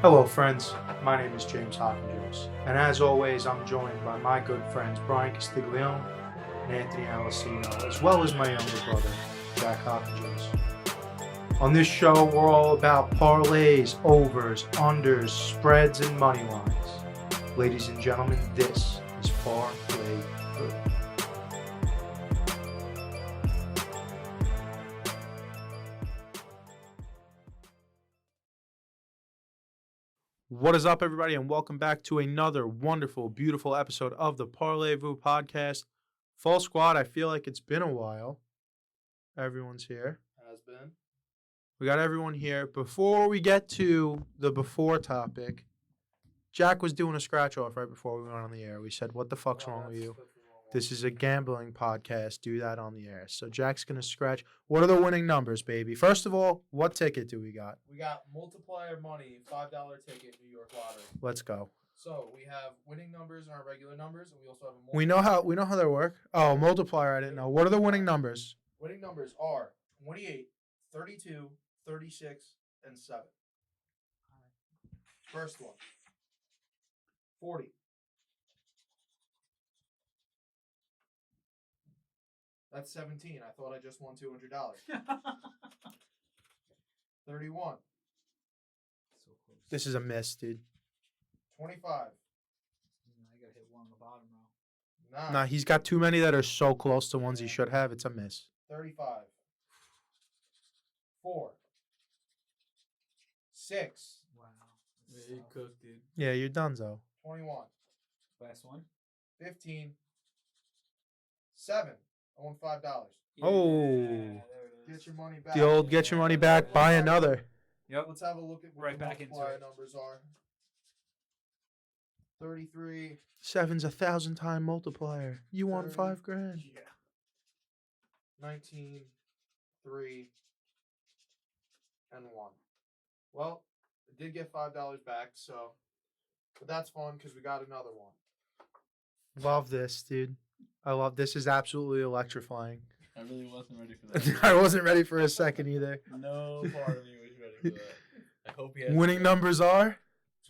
Hello friends, my name is James Hopkins, and as always I'm joined by my good friends Brian Castiglione and Anthony Alessino, as well as my younger brother, Jack Hopkins. On this show we're all about parlays, overs, unders, spreads, and money lines. Ladies and gentlemen, this is Parlay-Vous. What is up, everybody, and welcome back to another wonderful, beautiful episode of the Parlay-Vous podcast. Full squad, I feel like it's been a while. Everyone's here. Has been. We got everyone here. Before we get to the before topic, Jack was doing a scratch-off right before we went on the air. We said, what the fuck's wrong with you? This is a gambling podcast. Do that on the air. So Jack's going to scratch. What are the winning numbers, baby? First of all, what ticket do we got? We got multiplier money, $5 ticket, New York lottery. Let's go. So we have winning numbers and our regular numbers, and we also have a We know how they work. Oh, multiplier, I didn't know. What are the winning numbers? Winning numbers are 28, 32, 36, and 7. First one. 40. That's 17. I thought I just won $200. 31. So close. This is a miss, dude. 25. I gotta hit one on the bottom row. Nah, he's got too many that are so close to ones he should have. It's a miss. 35. 4. 6. Wow. Yeah, you cooked, dude. Yeah, you're done, though. 21. Last one. 15. 7. I won $5. Oh. there it is. Get your money back. The old get your money back, buy another. Yep. Let's have a look at what Right the back into multiplier it. numbers are. 33. 7's 1,000-time multiplier. You won 5 grand. Yeah. 19. 3. And 1. Well, I did get $5 back, so. But that's fun because we got another one. Love this, dude. I love this. Is absolutely electrifying. I really wasn't ready for that. I wasn't ready for a second either. No part of me was ready for that. I hope he has. Winning numbers are?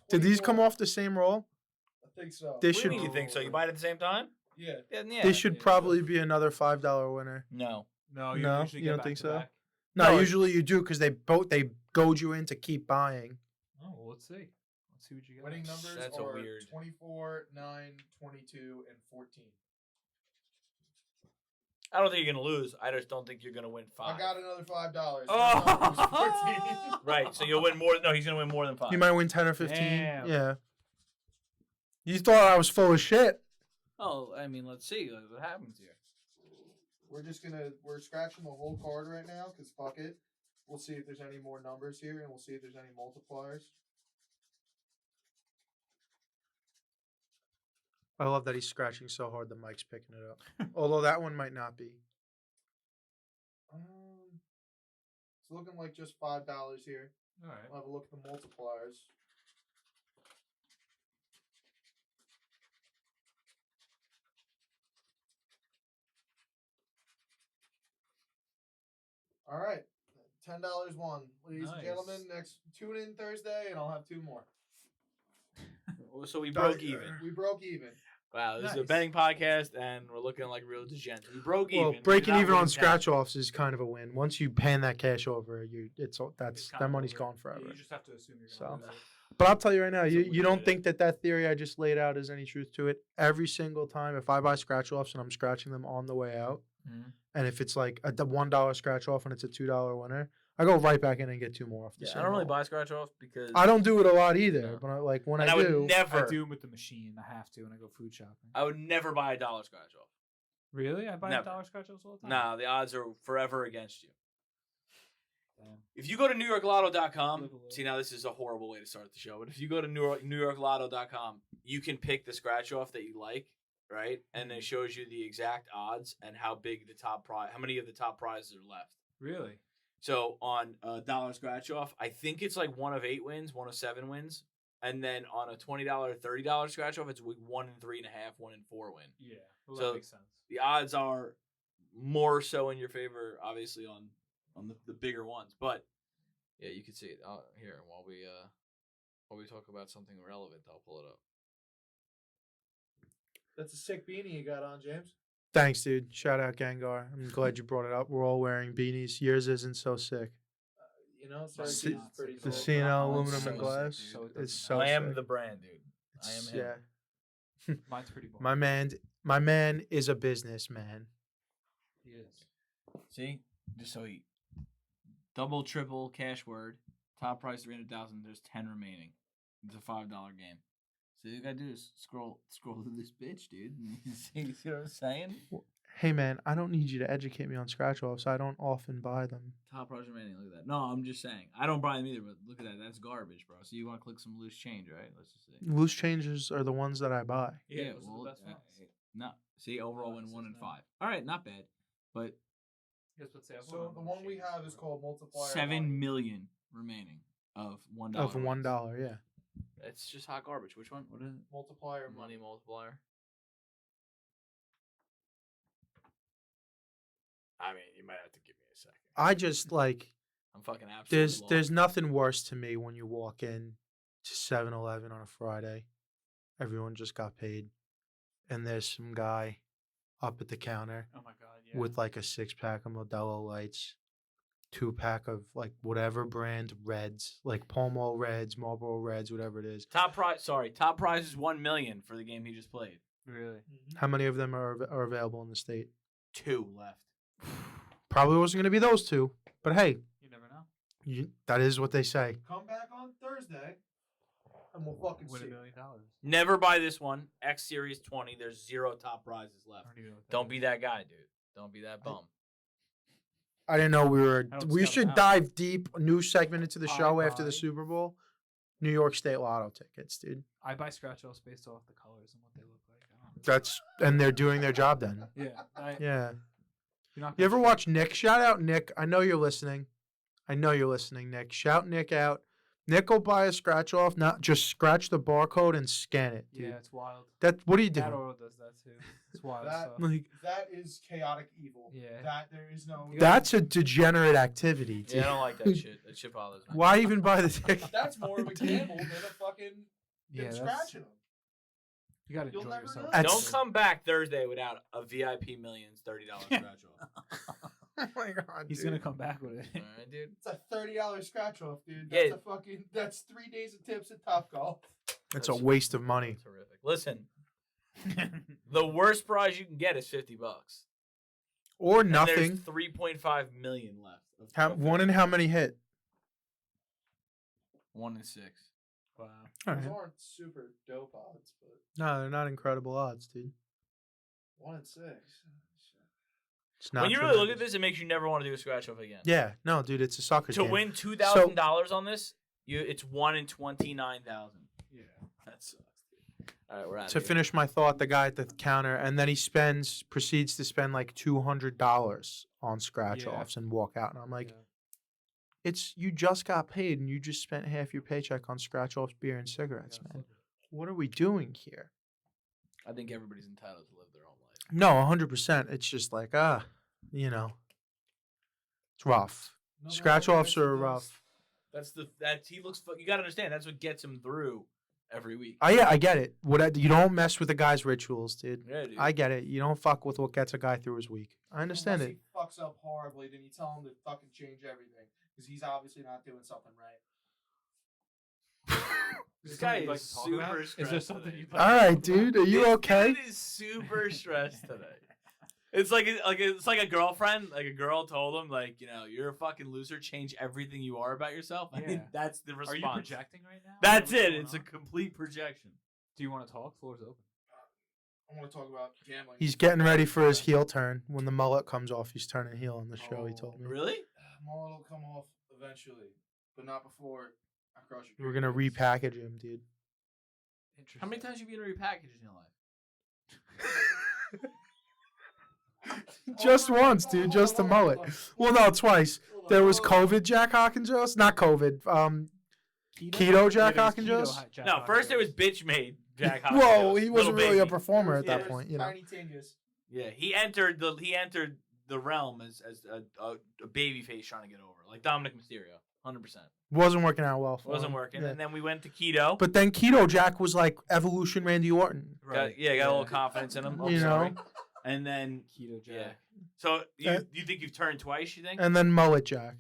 Did these 24. come off the same roll? I think so. They What do should. you mean you think so? You buy it at the same time? Yeah. Yeah. They should yeah, probably be another $5 winner. No. No, No, usually you get don't back think to so? back. No, No, usually you do because they goad you in to keep buying. Oh, well, let's see. Let's see what you got. Winning numbers That's are weird. 24, 9, 22, and 14. I don't think you're gonna lose. I just don't think you're gonna win 5. I got another $5. Oh! Right. So you'll win more. No, he's gonna win more than 5. You might win 10 or 15. Damn. Yeah. You thought I was full of shit. Oh, I mean, let's see what happens here. We're scratching the whole card right now because fuck it. We'll see if there's any more numbers here and we'll see if there's any multipliers. I love that he's scratching so hard the mic's picking it up. Although that one might not be. It's looking like just $5 here. All right. I'll have a look at the multipliers. All right. $10 won. Ladies and Nice. gentlemen, next tune in Thursday and I'll have 2 more. So we broke even. We broke even. Wow, this is a Nice. betting podcast, and we're looking like real degenerates. We broke even. Well, We did breaking not even win on 10. scratch offs is kind of a win. Once you hand that cash over, It's that kind of money's over. gone forever. You just have to assume you're So. gonna lose it. But I'll tell you right now, It's a you weird don't bit. think that theory I just laid out has any truth to it? Every single time, if I buy scratch offs and I'm scratching them on the way out, Mhm. and if it's like the $1 scratch off and it's a $2 winner, I go right back in and get 2 more off the Yeah, same I don't really roll. buy scratch off because I don't do it a lot either, No. but when and I I would do, never. I do them with the machine. I have to when I go food shopping. I would never buy $1 scratch off. Really? I buy Never. $1 scratch offs all the time. No, the odds are forever against you. Damn. If you go to NewYorkLotto.com, Live a little. see now this is a horrible way to start the show, but if you go to NewYorkLotto.com, you can pick the scratch off that you like, right? And it shows you the exact odds and how big the top prize, how many of the top prizes are left. Really? So on a dollar scratch off, I think it's like 1 of 8 wins, 1 of 7 wins, and then on a $20, $30 scratch off, it's 1 in 3.5, 1 in 4 win. Yeah. Well, So- that makes sense. The odds are more so in your favor, obviously on the bigger ones, but yeah, you can see it here while While we talk about something relevant, I'll pull it up. That's a sick beanie you got on, James. Thanks, dude. Shout out Gengar. I'm glad you brought it up. We're all wearing beanies. Yours isn't so sick. You know, Mine's Syracuse is not pretty sick The at cool. all. C&L Mine's aluminum so and sick, glass. dude. So it It's doesn't so I am sick. the brand, dude. I am him. Yeah. Mine's pretty boring. My man is a businessman. He is. See, just so he double, triple cash word. Top price 300,000. There's 10 remaining. It's a $5 game. So all you gotta do is scroll through this bitch, dude. See what I'm saying? Hey man, I don't need you to educate me on scratch offs. I don't often buy them. Top price remaining. Look at that. No, I'm just saying. I don't buy them either, but look at that. That's garbage, bro. So you want to click some loose change, right? Let's just see. Loose changes are the ones that I buy. Yeah, those are the best ones. No, see, overall No, win this 1 is and not. 5. All right, not bad, but Guess what they have So the one we have is called Multiplier. 7 million remaining of $1. Of wins. $1, yeah. It's just hot garbage. Which one? What is it? Multiplier Money multiplier. I mean, you might have to give me a second. I just like I'm fucking absolutely there's nothing worse to me when you walk in to 7-Eleven on a Friday. Everyone just got paid. And there's some guy up at the counter Oh my god, yeah. with like a 6-pack of Modelo Lights, 2-pack of like whatever brand Reds, like Palmo Reds, Marlboro Reds, whatever it is. Top prize is 1 million for the game he just played. Really? How many of them are available in the state? 2 left. Probably wasn't going to be those two, but hey, You never know. that is what they say. Come back on Thursday, and we'll fucking Win see. $1 million. Never buy this one. X Series 20. There's 0 top prizes I left. don't even know what that Don't is. be that guy, dude. Don't be that bum. I didn't know we were. I don't We scout should out. dive deep. A new segment into the I show after buy- the Super Bowl. New York State Lotto tickets, dude. I buy scratch offs based off the colors and what they look like. And they're doing their job then. Yeah. Yeah. You're not You ever gonna watch Nick? Shout out Nick. I know you're listening. Nick. Shout Nick out. Nick will buy a scratch off, not just scratch the barcode and scan it, dude. Yeah, it's wild. What are you That doing? Oro does that too. It's wild That- stuff. Like, That is chaotic evil. Yeah. That there is no. that's a degenerate activity, dude. Yeah, I don't like that shit. That shit bothers me. Why even buy the ticket? That's more of a gamble than a fucking Yeah, than that's, scratching them. you gotta You'll enjoy never yourself. know. That's- Don't come back Thursday without a VIP Millions $30 scratch off. Oh my god, He's gonna come back with it. All right, dude. It's a $30 scratch off, dude. Yeah. That's 3 days of tips at Topgolf. That's a waste of money. Terrific. Listen, the worst prize you can get is $50. Or And nothing. There's 3.5 million left. One and how many hit? 1 and 6. Wow. All Those right. aren't super dope odds, but No, they're not incredible odds, dude. 1 and 6. It's not. When you really look at tremendous. this, it makes you never want to do a scratch off again. Yeah, no, dude, it's a sucker To game. win $2,000 on this, it's 1 in 29,000. Yeah. That sucks, dude. All right, we're out. To finish my thought, the guy at the counter, and then he proceeds to spend like $200 on scratch Yeah. offs and walk out, and I'm like, Yeah. you just got paid and you just spent half your paycheck on scratch offs, beer, and cigarettes, Yeah, man. fuck it. What are we doing here? I think everybody's entitled to live their own life. No, 100%. It's just like it's rough. Scratch offs are rough. He looks. You gotta understand. That's what gets him through every week. Yeah, I get it. You don't mess with a guy's rituals, dude. Yeah, dude. I get it. You don't fuck with what gets a guy through his week. I understand Unless it. he fucks up horribly, then you tell him to fucking change everything because he's obviously not doing something right. This Is guy there something you'd like is to talk super about? stressed. Is there something today. you'd All like to right, talk dude. Are about? you This okay? dude is super stressed today. It's like a girlfriend. Like a girl told him, like, you're a fucking loser. Change everything you are about yourself. I mean, Yeah. that's the Are response. you projecting right now? That's What's it. going It's a on? complete projection. Do you want to talk? Floor's open. I want to talk about gambling. He's getting ready for his heel turn. When the mullet comes off, he's turning heel on the show, he told me. Really? Mullet will come off eventually, but not before I cross your. We're going to fingers. repackage him, dude. Interesting. How many times have you been repackaged in your life? Just once, dude. Just the mullet. Well, no, twice. There was COVID Jack Hawkinjoes. Not COVID. Keto Jack Yeah, there's Hawkinjoes? keto Jack No, first it was Hawkinjoes. bitch made Jack Hawkinjoes. Whoa, he Little wasn't really a baby. performer at Yeah, that point, Tiny Tingus. Yeah, he entered the realm as a baby face trying to get over, like Dominic Mysterio. 100%. Wasn't working out well for Wasn't him. working. Yeah. And then we went to keto. But then Keto Jack was like evolution Randy Orton. Got a little confidence in him. You know? And then Keto Jack. yeah. So you think you've turned twice? You think? And then Mullet Jack.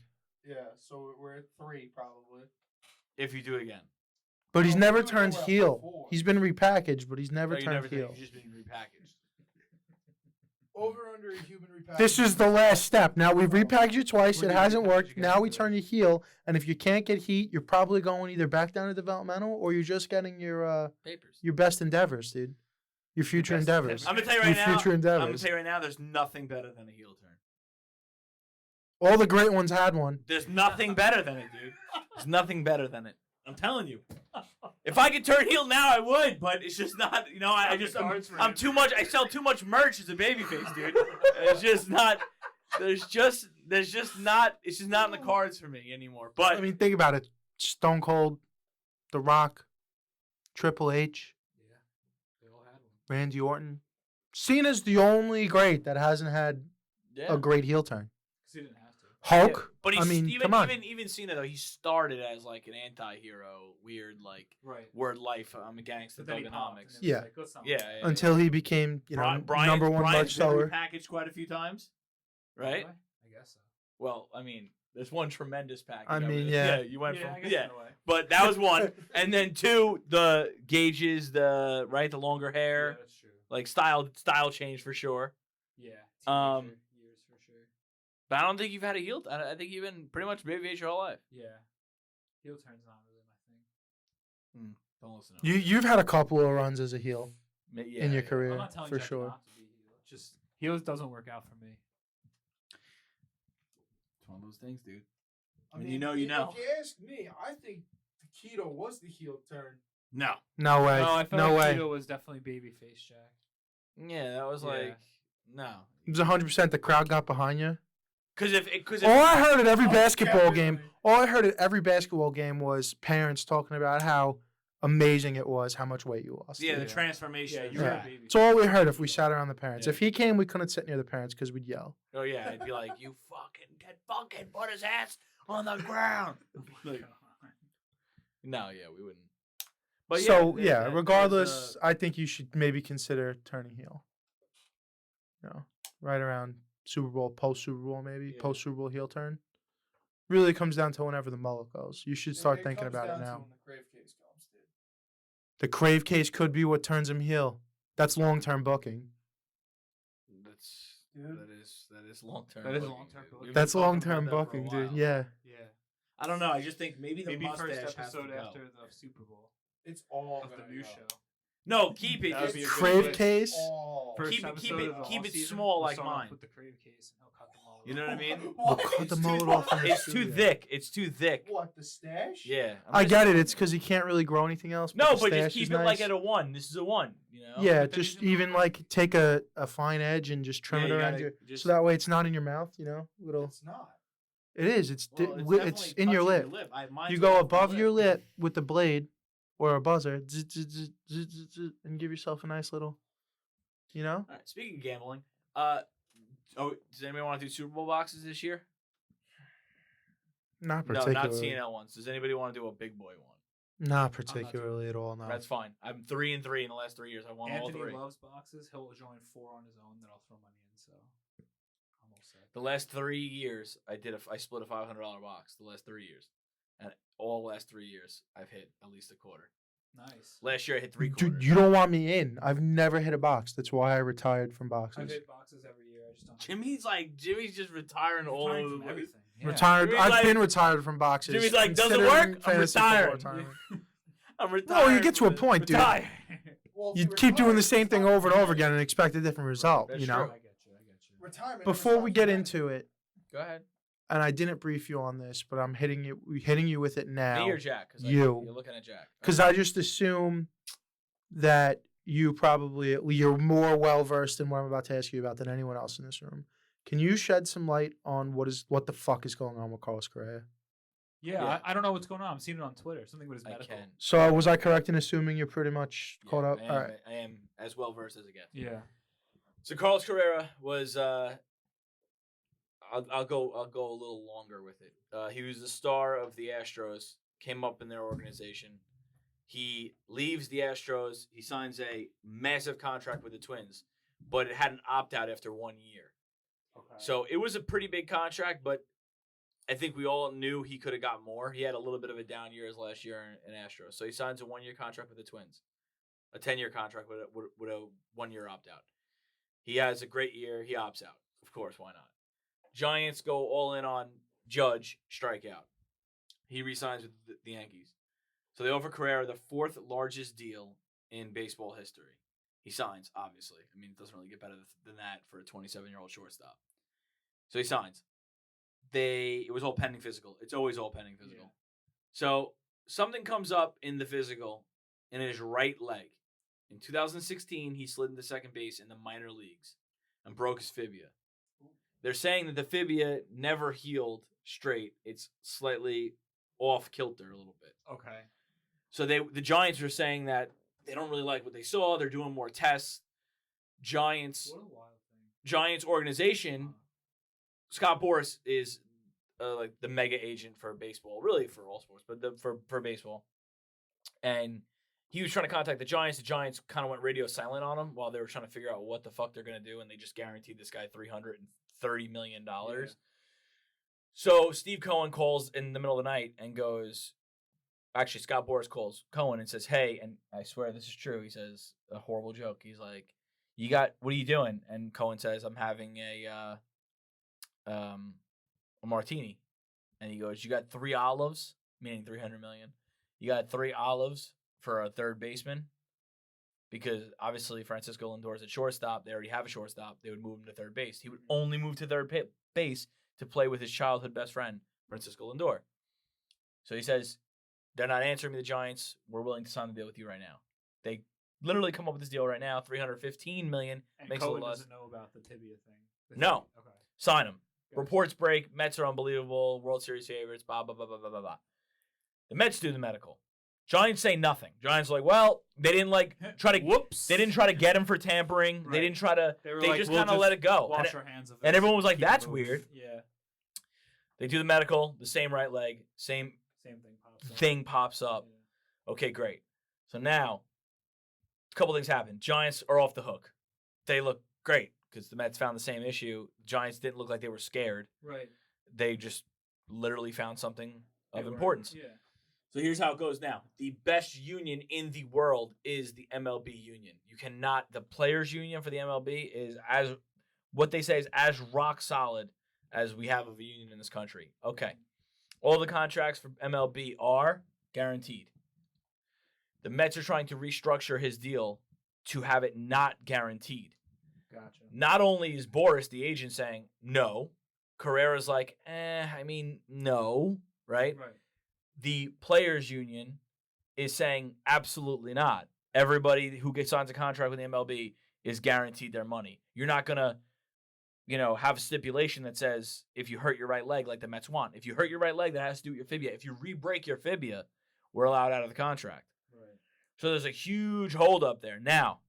Yeah, so we're at 3 probably. If you do it again. But he's No, never we were turned at heel. 4. He's been repackaged, but he's never No, you turned never think heel. you've just been repackaged. Over under a human repackaging. This is the last step. Now we've repackaged you twice. When It you hasn't repackage, worked. you Now gotta we do turn you heel, and if you can't get heat, you're probably going either back down to developmental or you're just getting your Papers. best endeavors, dude. Your future best endeavors. I'm gonna tell you Your right now. future I'm gonna endeavors. tell you right now. There's nothing better than a heel turn. All the great ones had one. There's nothing better than it, dude. There's nothing better than it. I'm telling you. If I could turn heel now, I would, but it's just not. You know, I'm too much. I sell too much merch as a babyface, dude. It's just not. There's just not. It's just not in the cards for me anymore. But I mean, think about it. Stone Cold, The Rock, Triple H, Yeah. They all had one. Randy Orton. Cena's the only great that hasn't had yeah. a great heel turn. Because he didn't have to. Hulk. But I mean, even come on. even Cena though, he started as like an anti-hero, weird like Right. word life. I'm a gangster, But then he popped, thugonomics. and it was Yeah. like, let's not Yeah, look at yeah, that. Until he became, number one merch seller. Packaged quite a few times, right? I guess so. Well, I mean, there's one tremendous package. I mean, mean, yeah. you went I from guess yeah, in a way. but that was one, and then 2, the gauges, the longer Yeah, hair, that's true. like style change for sure. Yeah. Um, Teenager years for sure. But I don't think you've had a heel. I think you've been pretty much babyface your whole life. Yeah. Heel turn's not really my thing. Don't listen to him. You've had a couple of runs as a heel Yeah, in your yeah. career, I'm not telling for Jack sure. not to be heel. Just heels doesn't work out for me. It's one of those things, dude. I When mean, you know, you know. If you ask me, I think the keto was the heel turn. No. No way. No, I felt No like way. Keto was definitely babyface Jack. Yeah, that was Yeah. like no. It was 100% the crowd got behind you. Because if All I heard at every Oh, basketball game, definitely. all I heard at every basketball game was parents talking about how amazing it was, how much weight you lost. yeah, the Yeah. transformation. Yeah, you you're were Yeah. a baby. It's all we heard if we sat around the parents. Yeah. If he came, we couldn't sit near the parents because we'd yell. Oh yeah, I'd be like, you fucking put his ass on the ground. Like, no, yeah, we wouldn't. But So, there's yeah, that. regardless, I think you should maybe consider turning heel. Right around Super Bowl, post Super Bowl, maybe. Yeah. Post Super Bowl heel turn. Really comes down to whenever the mullet goes. You should start thinking comes about down it to now. When the Crave case comes, dude. The Crave case could be what turns him heel. That's long term booking. Dude. that is long term. That is long-term booking. We've been That's talking long about term that for a booking, while. dude. Yeah. Yeah. I don't know. I just think maybe the Maybe mustache first has to episode go. after the Super Bowl It's all of the gonna new go. show. No, keep it. That would Just be a good Crave place. case. All. First Keep it- episode keep it- of the keep off it season, small we'll like start off mine. With the crave case, and he'll cut them all. You know what I mean? We'll cut the mullet off in the It's too studio. thick. It's too thick. What, the stash? Yeah. I get it. It's because he can't really grow anything else. No, the but stash just keep is it like nice. at a 1. This is a 1. You know. Yeah, but then just he's gonna even look- like take a fine edge and just trim Yeah, it you around gotta your, just- so that way it's not in your mouth. Little. It's not. It is. It's Well, it's definitely in your touching lip. Mine's You go off above my your lip with the blade or a buzzer, and give yourself a nice little. All right, speaking of gambling, does anybody want to do Super Bowl boxes this year? Not No, particularly. not CNL ones. Does anybody want to do a big boy one? Not particularly at all. No. That's fine. I'm 3-3 in the last 3 years. I won all Anthony 3. loves boxes. He'll join 4 on his own. Then I'll throw money in. So I'm all set. The last 3 years, I split a $500 box. The last 3 years, and all last 3 years, I've hit at least a quarter. Nice. Last year, I hit 3 quarters. Dude, you don't want me in. I've never hit a box. That's why I retired from I've boxes. hit boxes every year. I just don't. Jimmy's just retiring all Retiring over from the everything. Yeah. Retired. Jimmy's I've like- been retired from boxes. Jimmy's like, doesn't considering work? I'm fantasy football retiring. retirement. I'm retired. No, you get to a from point, dude. retire. Well, if You you keep doing retire, the same thing it's over and not- over again and expect a different result. That's You true. know. I get you. Retirement. Before we get into it, Go ahead. and I didn't brief you on this, but I'm hitting you with it now. Me or Jack? 'Cause You. You're looking at Jack. Because I just assume that you're more well versed in what I'm about to ask you about than anyone else in this room. Can you shed some light on what the fuck is going on with Carlos Correa? Yeah, Yeah. I don't know what's going on. I'm seeing it on Twitter. Something with his I medical. can. So was I correct in assuming you're pretty much caught up? I All am, right. I am as well versed as it gets. Yeah. So Carlos Correa was I'll go a little longer with it. He was the star of the Astros. Came up in their organization. He leaves the Astros. He signs a massive contract with the Twins, but it had an opt out after 1 year. Okay. So it was a pretty big contract, but I think we all knew he could have got more. He had a little bit of a down year his last year in Astros. So he signs a 1 year contract with the Twins, a 10-year contract with a 1 year opt out. He has a great year. He opts out. Of course, why not? Giants go all in on Judge, strikeout. He re-signs with the Yankees. So they offer Correa the 4th largest deal in baseball history. He signs, obviously. I mean, it doesn't really get better than that for a 27-year-old shortstop. So he signs. It was all pending physical. It's always all pending physical. Yeah. So something comes up in the physical in his right leg. In 2016, he slid into second base in the minor leagues and broke his fibula. They're saying that the fibula never healed straight. It's slightly off kilter a little bit. Okay. So the Giants are saying that they don't really like what they saw. They're doing more tests. Giants What a wild thing. Giants organization. Scott Boras is like the mega agent for baseball, really for all sports, but for baseball. And he was trying to contact the Giants. The Giants kind of went radio silent on him while they were trying to figure out what the fuck they're going to do, and they just guaranteed this guy $330 million. Yeah. So Steve Cohen calls in the middle of the night and goes, actually, Scott Boras calls Cohen and says, hey, and I swear this is true. He says a horrible joke. He's like, what are you doing? And Cohen says, I'm having a martini. And he goes, you got 3 olives, meaning 300 million. You got 3 olives for a third baseman, because obviously Francisco Lindor's at shortstop. They already have a shortstop. They would move him to third base. He would only move to third base to play with his childhood best friend, Francisco Lindor. So he says, they're not answering me, the Giants. We're willing to sign the deal with you right now. They literally come up with this deal right now, $315 million. And makes Cohen a lot. Doesn't know about the tibia thing. No. Okay. Sign him. Gotcha. Reports break. Mets are unbelievable. World Series favorites. Blah, blah, blah, blah, blah, blah, blah. The Mets do the medical. Giants say nothing. Giants are like, well, they didn't try to. Whoops. They didn't try to get him for tampering. Right. They didn't try to. They like, just we'll kind of let it go. Wash our hands of it. And everyone was like, Keep that's it moving. weird. Yeah. They do the medical. The same right leg. Same thing pops up. Yeah. Okay, great. So now, a couple things happen. Giants are off the hook. They look great because the Mets found the same issue. Giants didn't look like they were scared. Right. They just literally found something of importance. Yeah. So here's how it goes now. The best union in the world is the MLB union. You cannot, the players union for the MLB is what they say is as rock solid as we have of a union in this country. Okay. All the contracts for MLB are guaranteed. The Mets are trying to restructure his deal to have it not guaranteed. Gotcha. Not only is Boras, the agent, saying no, Carrera's like, no, right? Right. The players union is saying absolutely not. Everybody who signs a contract with the MLB is guaranteed their money. You're not going to, have a stipulation that says if you hurt your right leg like the Mets want. If you hurt your right leg, that has to do with your fibula. If you re-break your fibula, we're allowed out of the contract. Right. So there's a huge holdup there. Now,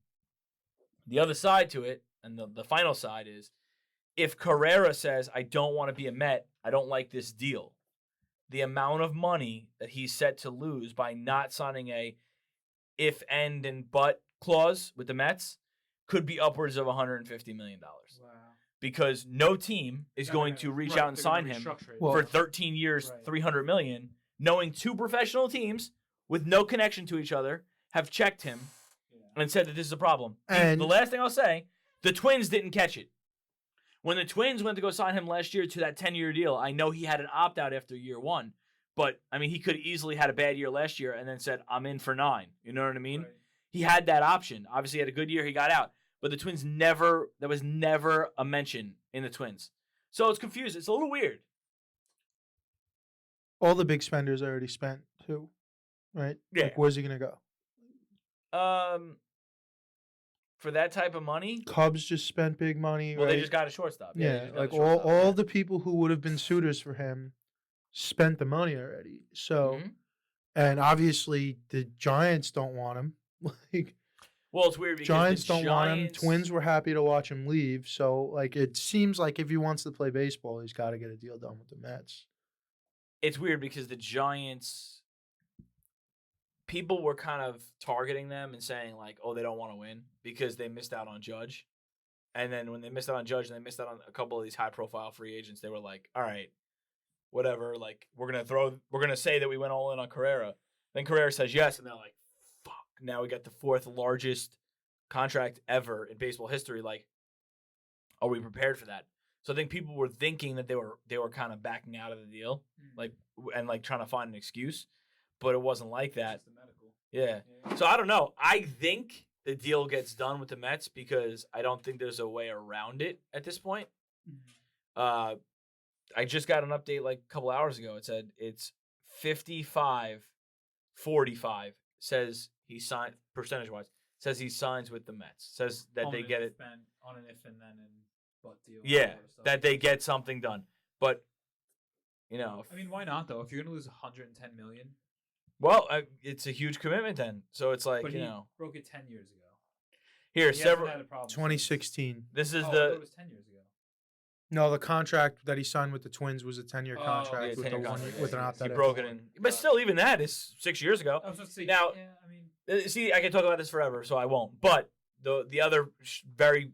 the other side to it, and the final side is, if Correa says, I don't want to be a Met, I don't like this deal, the amount of money that he's set to lose by not signing a if, end, and but clause with the Mets could be upwards of $150 million. Wow. Because no team is going to reach out and sign him for 13 years, $300 million, knowing 2 professional teams with no connection to each other have checked him and said that this is a problem. And the last thing I'll say, the Twins didn't catch it. When the Twins went to go sign him last year to that 10-year deal, I know he had an opt-out after year 1. But, I mean, he could have easily had a bad year last year and then said, I'm in for 9. You know what I mean? Right. He had that option. Obviously, he had a good year. He got out. But the Twins there was never a mention in the Twins. So it's confused. It's a little weird. All the big spenders already spent, too. Right? Yeah. Like, where's he going to go? For that type of money? Cubs just spent big money. Well, right? they just got a shortstop. Yeah, like all the people who would have been suitors for him spent the money already. So, and obviously the Giants don't want him. Like, Well, it's weird because Giants the don't want him. Giants- Twins were happy to watch him leave. So, like, it seems like if he wants to play baseball, he's got to get a deal done with the Mets. It's weird because the Giants, people were kind of targeting them and saying like, "Oh, they don't want to win because they missed out on Judge." And then when they missed out on Judge and they missed out on a couple of these high-profile free agents, they were like, "All right, whatever. Like, we're gonna say that we went all in on Carrera." Then Carrera says yes, and they're like, "Fuck! Now we got the fourth largest contract ever in baseball history. Like, are we prepared for that?" So I think people were thinking that they were kind of backing out of the deal, like trying to find an excuse, but it wasn't like that. Just the medical. Yeah. So I don't know. I think the deal gets done with the Mets because I don't think there's a way around it at this point. I just got an update like a couple hours ago. It said it's 55-45. Says he signed percentage-wise. Says he signs with the Mets. Says that they get it. On an if and then and but deal. and Yeah, all that stuff. that they get something done. But you know, I mean, why not though? If you're gonna lose 110 million, well, it's a huge commitment then. So it's like, but you he know, broke it 10 years ago. here He several. hasn't had a problem since. 2016. This is Oh, I the thought it was 10 years ago. No, the contract that he signed with the Twins was a 10-year Oh, contract yeah, with, 10-year the contract. with an Yeah, opt-out. he at broke the it end. in, but still, even that is 6 years ago. I was supposed to say, Now- yeah, I mean, See, I can talk about this forever, so I won't. But the other very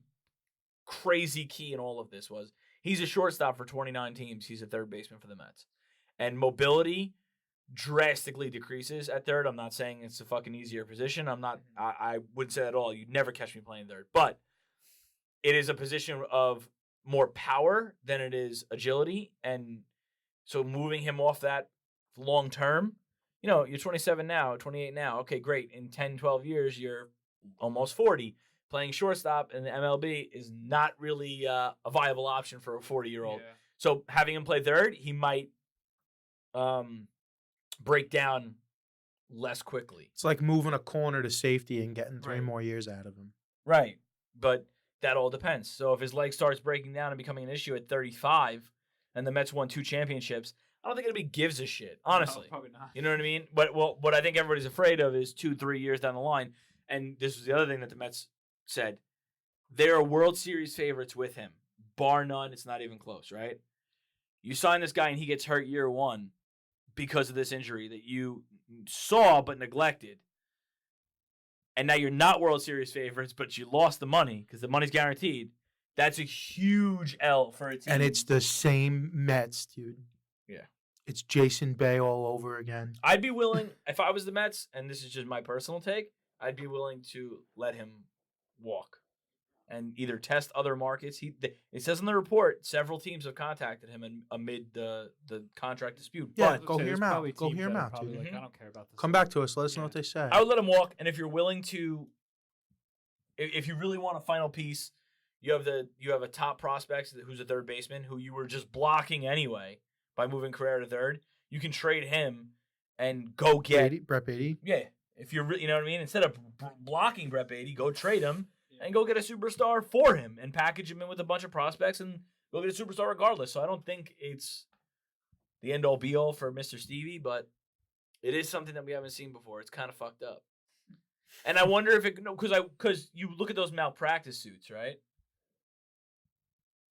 crazy key in all of this was he's a shortstop for 29 teams. He's a third baseman for the Mets, and mobility drastically decreases at third. I'm not saying it's a fucking easier position. I wouldn't say that at all. You'd never catch me playing third, but it is a position of more power than it is agility, and so moving him off that long term. You know, you're 27 now, 28 now. Okay, great. In 10, 12 years, you're almost 40. Playing shortstop in the MLB is not really a viable option for a 40-year-old. yeah. So having him play third, he might break down less quickly. It's like moving a corner to safety and getting 3 Right. more years out of him. Right. But that all depends. So if his leg starts breaking down and becoming an issue at 35 and the Mets won 2 championships, I don't think anybody gives a shit, honestly. No, probably not. You know what I mean? But what I think everybody's afraid of is 2-3 years down the line. And this was the other thing that the Mets said. They're World Series favorites with him. Bar none, it's not even close, right? You sign this guy and he gets hurt year 1 because of this injury that you saw but neglected. And now you're not World Series favorites, but you lost the money because the money's guaranteed. That's a huge L for a team. And it's the same Mets, dude. Yeah. It's Jason Bay all over again. I'd be willing, if I was the Mets, and this is just my personal take, I'd be willing to let him walk and either test other markets. It says in the report several teams have contacted him amid the contract dispute. Yeah, But go hear him out. Go hear him out, Probably dude. like, Mhm. I don't care about this. Come back to us. Let us know Yeah. what they say. I would let him walk, and if you're willing to, if you really want a final piece, you have a top prospect who's a third baseman who you were just blocking anyway by moving Carrera to third. You can trade him and go get Brett Beatty. Yeah, if you're you know what I mean. Instead of blocking Brett Beatty, go trade him and go get a superstar for him and package him in with a bunch of prospects and go get a superstar regardless. So I don't think it's the end all be all for Mr. Stevie, but it is something that we haven't seen before. It's kind of fucked up, and I wonder if it because you look at those malpractice suits, right?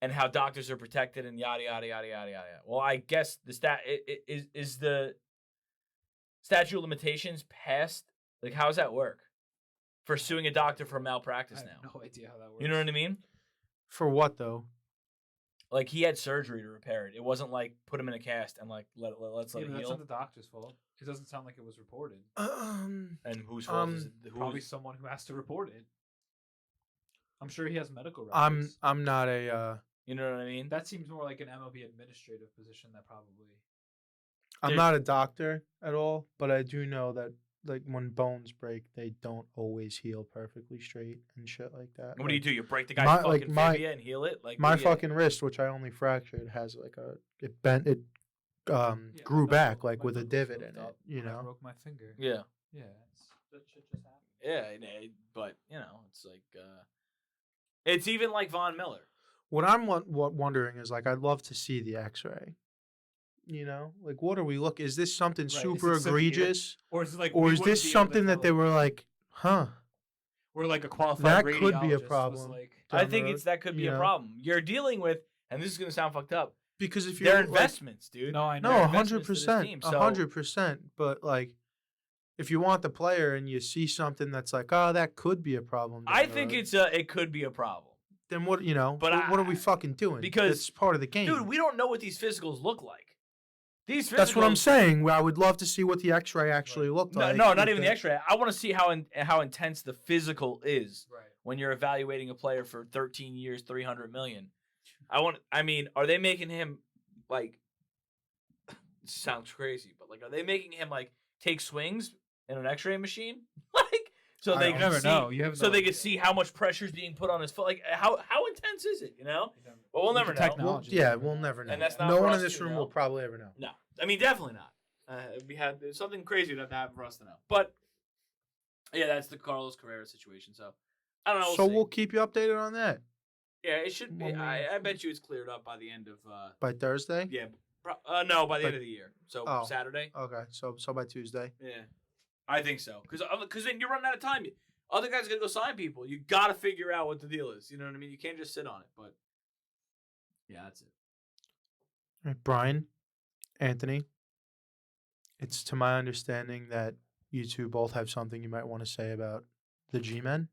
And how doctors are protected and yada yada yada yada yada. Well, I guess is the statute of limitations passed. Like, how does that work? For suing a doctor for I malpractice have now. no idea how that works. You know what I mean? For what, though? Like, he had surgery to repair it. It wasn't like put him in a cast and like let's Yeah, let but it that's heal. not the doctor's fault. It doesn't sound like it was reported. And whose fault is it? Probably someone who has to report it. I'm sure he has medical records. I'm not a You know what I mean? That seems more like an MLB administrative position that probably. I'm There- not a doctor at all, but I do know that like when bones break, they don't always heal perfectly straight and shit like that. What do you Like, do? You break the guy's my- like, fucking my- fibia and heal it? Like my what do you- fucking wrist, which I only fractured, has like it bent it Yeah, grew my back knuckle- like my with a knuckle divot slipped in it. up You when I know. broke my finger. Yeah. Yeah, that shit just happened. Yeah, but you know, it's like it's even like Von Miller. What I'm wondering is like I'd love to see the X-ray. You know, like what are we looking? Is this something Right, is super it severe? egregious, Or is it like? or we is wouldn't this be able to something that tell they him? were like, huh? Where like a qualified That could be a radiologist was problem. like, I down think the it's that could be you a know? problem. You're dealing with, and this is gonna sound fucked up. Because if They're you're investments, dude. no, I know. no, They're 100%, so- 100%. But like, if you want the player and you see something that's like, oh, that could be a problem. down I the think road, it could be a problem, then what But what are we fucking doing? because- it's part of the game. dude. We don't know what these physicals look like. These physicals. That's what I'm saying. I would love to see what the X-ray actually looked No, like. no, not with even the X-ray. I want to see how intense the physical is Right. when you're evaluating a player for 13 years, 300 million. I mean, are they making him like? This sounds crazy, but like, are they making him like take swings in an X-ray machine? Like, so I they don't can You never see, know. You have so no they idea. can see how much pressure is being put on his foot. Like, how intense is it? You know? But we'll With never the know. technology. Yeah, we'll never know. And that's not no for one us in this to room know. will probably ever know. No, I mean definitely not. We had something crazy that happened for us to know. But yeah, that's the Carlos Correa situation. So I don't know. So see. we'll keep you updated on that Yeah, it should be. Well, I bet you it's cleared up by the end of. by Thursday. Yeah, no, by the But- end of the year. So Oh. Saturday. Okay, so by Tuesday. Yeah, I think so. Because then you're running out of time. Other guys gotta go sign people. You gotta figure out what the deal is. You know what I mean? You can't just sit on it. But yeah, that's it. All right, Brian, Anthony. It's to my understanding that you two both have something you might want to say about the G-Men.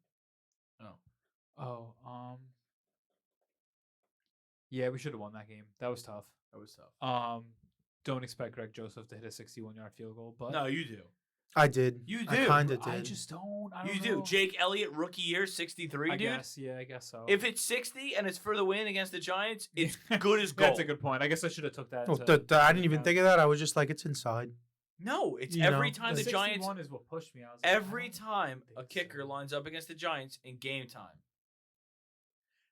Oh, yeah, we should have won that game. That was tough. That was tough. Don't expect Greg Joseph to hit a 61-yard field goal, but No, you do. I did. You I do. kind of did. I just don't. I don't You know. do. Jake Elliott, rookie year, 63, I dude. guess. Yeah, I guess so. If it's 60 and it's for the win against the Giants, it's good as gold. That's a good point. I guess I should have took that. Oh, into I didn't even account. think of that. I was just like, it's inside. No, it's You every know, time The the Giants. 61 is what pushed me. I was like, Every I don't time a think kicker so. lines up against the Giants in game time.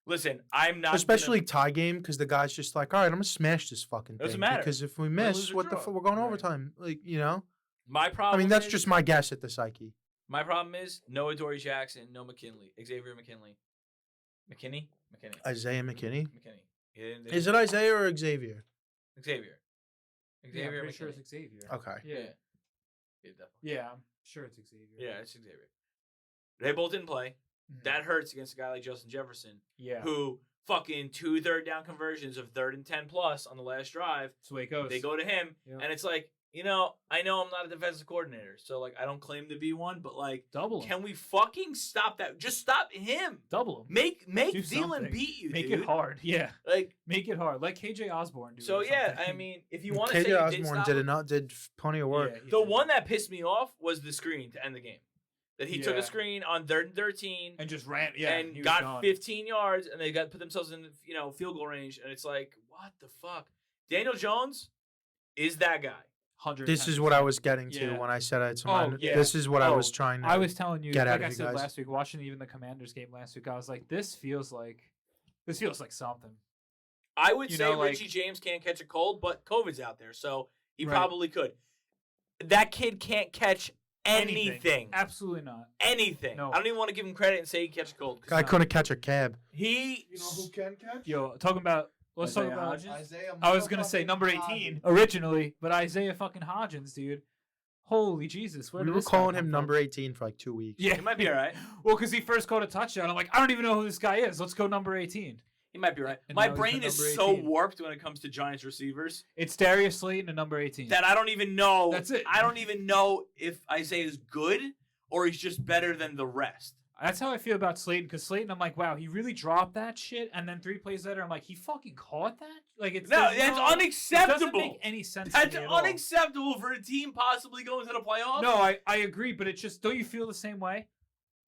Listen, I'm not. Especially tie game, because the guy's just like, all right, I'm gonna smash this fucking thing. Doesn't matter. Because if we Win, miss, lose, or what the draw. fuck? We're going Right. overtime. Like, you know. My I problem. mean, that's is, just my guess at the psyche. my problem. Is no Adoree Jackson, no McKinley, Xavier McKinley, McKinney. Isaiah McKinney. He didn't- Is it Isaiah or Xavier? Xavier? Yeah, I'm Xavier pretty sure McKinney. it's Xavier. Okay. Yeah. Yeah, definitely. Yeah, I'm sure it's Xavier. Yeah, it's Xavier. They both didn't play. Mhm. That hurts against a guy like Justin Jefferson, Yeah. who fucking 2 third-down conversions of 3rd and 10 plus on the last drive. That's the way it goes. They go to him, Yeah. and it's like, I know I'm not a defensive coordinator, so like I don't claim to be one, but like, double him. can we fucking stop that? Just stop him. Double him. Make Do Thielen something. beat you, Make dude. it hard. Yeah. Like, Make it hard. Like KJ Osborne. Dude, so or yeah, something. I mean, if you want to say KJ you did Osborne stop did him, did plenty of work. Yeah, he the did. one that pissed me off was the screen to end the game. That he took Yeah. a screen on 3rd and 13 and just ran. Yeah. he and was got gone. 15 yards, and they got put themselves in field goal range, and it's like, what the fuck? Daniel Jones is that guy. 110%. This is what I was getting to Yeah. when I said it's Oh, mine. yeah. This is what I Oh, was trying to. I was telling you, get out like of I you said guys. last week, watching even the Commanders game last week, I was like, this feels like something. I would You say know, like- Richie James can't catch a cold, but COVID's out there, so he Right. probably could. That kid can't catch anything. Absolutely not. Anything. No. I don't even want to give him credit and say he catch a cold. 'cause I couldn't catch a cab. He. You know who can catch? Yo, talking about. Let's Isaiah talk about. Hodgins? Isaiah. I was gonna say motherfucking number 18 Hodgins. originally, but Isaiah fucking Hodgins, dude. Holy Jesus, where We did were this guy calling come him from? number 18 for like 2 weeks. Yeah, He might be all right. Well, because he first caught a touchdown, I'm like, I don't even know who this guy is. Let's go number 18. He might be right. And My now he's brain the is number so 18. warped when it comes to Giants receivers It's Darius Slayton and number 18. that I don't even know. That's it. I don't even know if Isaiah's good or he's just better than the rest. That's how I feel about Slayton, because Slayton, I'm like, wow, he really dropped that shit, and then 3 plays later, I'm like, he fucking caught that? Like, it's No, there's that's It doesn't unacceptable. make any sense That's to me at all. unacceptable for a team possibly going to the playoffs. No, I agree, but it's just, don't you feel the same way?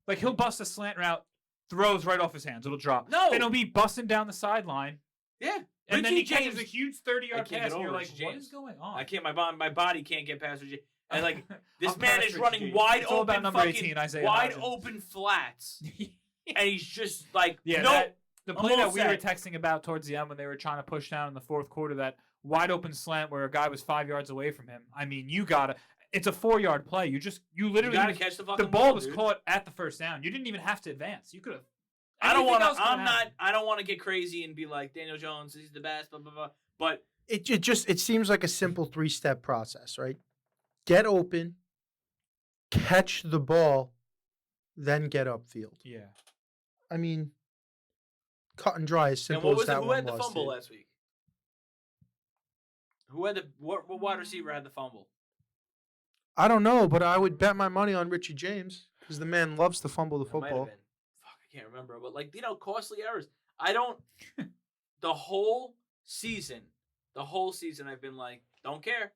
Like, he'll bust a slant route, throws right off his hands, it'll drop. No. Then he'll be busting down the sideline, Yeah. and then Richie he catches James- a huge I 30-yard can't pass, get and you're over like, Richie what James. is going on? I can't. My body can't get past Richie. And like this I'm man past is Richie running James. wide It's all about open, number fucking 18, Isaiah wide Hodgins. open flats, and he's just like, Yeah, no. the I'm play all that we were set. texting about towards the end when they were trying to push down in the fourth quarter, that wide open slant where a guy was 5 yards away from him. I mean, you gotta. It's a 4-yard play. You You literally gotta catch the fucking the ball was dude. caught at the first down. You didn't even have to advance. You could have. I don't want to. I'm not. I don't want to get crazy and be like Daniel Jones. He's the best. Blah blah blah. But It seems like a simple 3-step process, right? Get open, catch the ball, then get upfield. Yeah. I mean, cut and dry, as And simple what as was it? that Who one had the was. fumble dude. last week? Who had the what wide receiver had the fumble? I don't know, but I would bet my money on Richie James because the man loves to fumble the It might have football. been. Fuck, I can't remember. But costly errors. I don't. the whole season, I've been like, don't care.